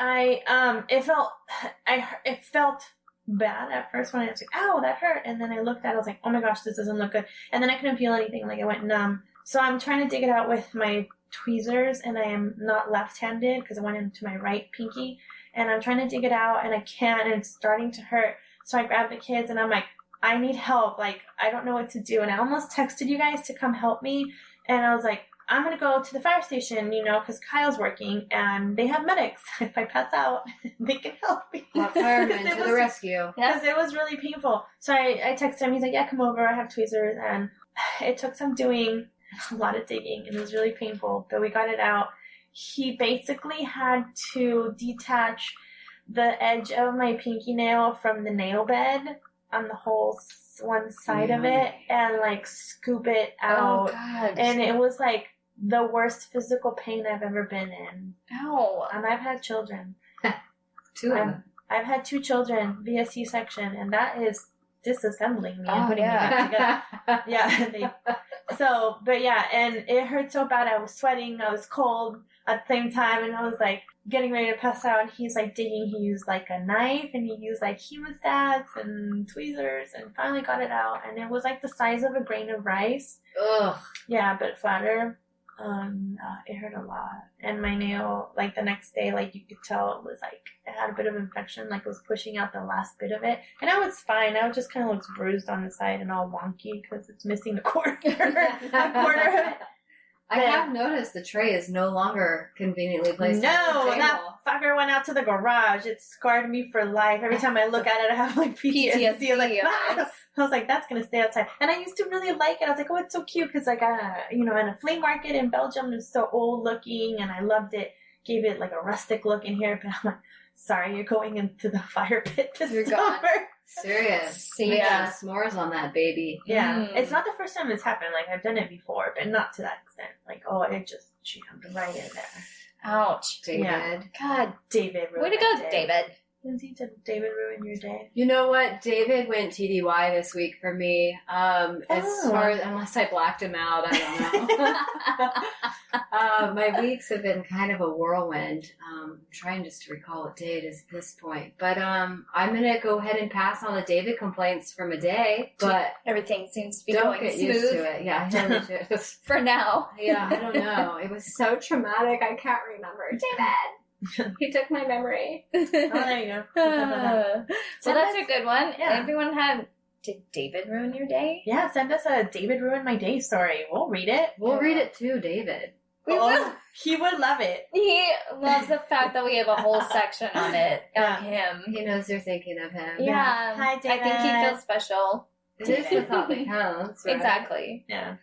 it felt bad at first when I was like, ow, that hurt. And then I looked at it, I was like, oh my gosh, this doesn't look good. And then I couldn't feel anything, like I went numb. So I'm trying to dig it out with my tweezers, and I am not left-handed because I went into my right pinky. And I'm trying to dig it out, and I can't, and it's starting to hurt. So I grab the kids, and I'm like, I need help. Like, I don't know what to do. And I almost texted you guys to come help me. And I was like, I'm going to go to the fire station, because Kyle's working and they have medics. If I pass out, they can help me. Firemen to the rescue. Because it was really painful. So I texted him. He's like, yeah, come over. I have tweezers. And it took some doing, a lot of digging. And it was really painful. But we got it out. He basically had to detach the edge of my pinky nail from the nail bed on the whole one side of it and like scoop it out. Oh, God. And it was like the worst physical pain I've ever been in. Ow. And I've had children. 2 of them. I've had 2 children via C-section, and that is disassembling me and Oh, putting me back together. Yeah. And it hurt so bad. I was sweating. I was cold at the same time, and I was like getting ready to pass out. And he's like digging. He used like a knife, and he used like hemostats and tweezers, and finally got it out. And it was like the size of a grain of rice. Ugh. Yeah, but flatter. It hurt a lot. And my nail, like the next day, like you could tell it was like, it had a bit of infection, like it was pushing out the last bit of it. And now it's fine. Now it just kind of looks bruised on the side and all wonky because it's missing a quarter. A quarter of it. I have noticed the tray is no longer conveniently placed on the table. That fucker went out to the garage. It scarred me for life. Every time I look at it, I have like PTSD. I'm like, ah! I was like, that's gonna stay outside. And I used to really like it. I was like, oh, it's so cute because I got in a flea market in Belgium. It was so old looking, and I loved it. Gave it like a rustic look in here, but I'm like, sorry, you're going into the fire pit this You're summer. gone. Serious. Yeah. Some s'mores on that baby. Yeah. It's not the first time it's happened. Like, I've done it before, but not to that extent. Like, oh, it just jammed right in there. Ouch. David. Yeah. God. David ruined Way to go, my day. David. Lindsay, did David ruin your day? You know what? David went TDY this week for me. As far as, unless I blacked him out, I don't know. My weeks have been kind of a whirlwind. I'm trying just to recall what day it is at this point. But I'm going to go ahead and pass on the David complaints from a day. But Everything seems to be don't going get smooth used to it. Yeah, for now. yeah, I don't know. It was so traumatic. I can't remember. David! He took my memory. Oh, there you go. Well, that's a good one. Yeah. Everyone had... Did David ruin your day? Yeah, send us a David ruined my day story. We'll read it. We'll read it too, David. We will. He would love it. He loves the fact that we have a whole section on it. Yeah. On him. He knows you're thinking of him. Yeah. Hi, I think he David. feels special. It is the thought that counts, right? Exactly. Yeah.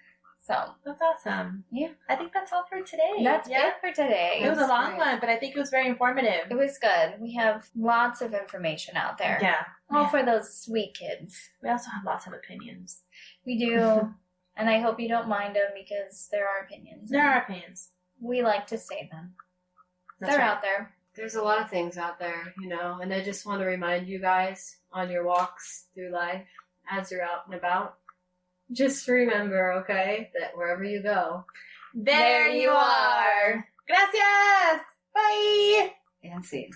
So, That's awesome. Yeah. I think that's all for today. that's it for today. It was a long great. one, but I think it was very informative. It was good. We have lots of information out there. Yeah. All Yeah. for those sweet kids. We also have lots of opinions. We do. And I hope you don't mind them because there are opinions. There are opinions. We like to say them. That's They're right. out there. There's a lot of things out there, and I just want to remind you guys on your walks through life, as you're out and about, just remember, okay, that wherever you go, There you are. Gracias. Bye. and see.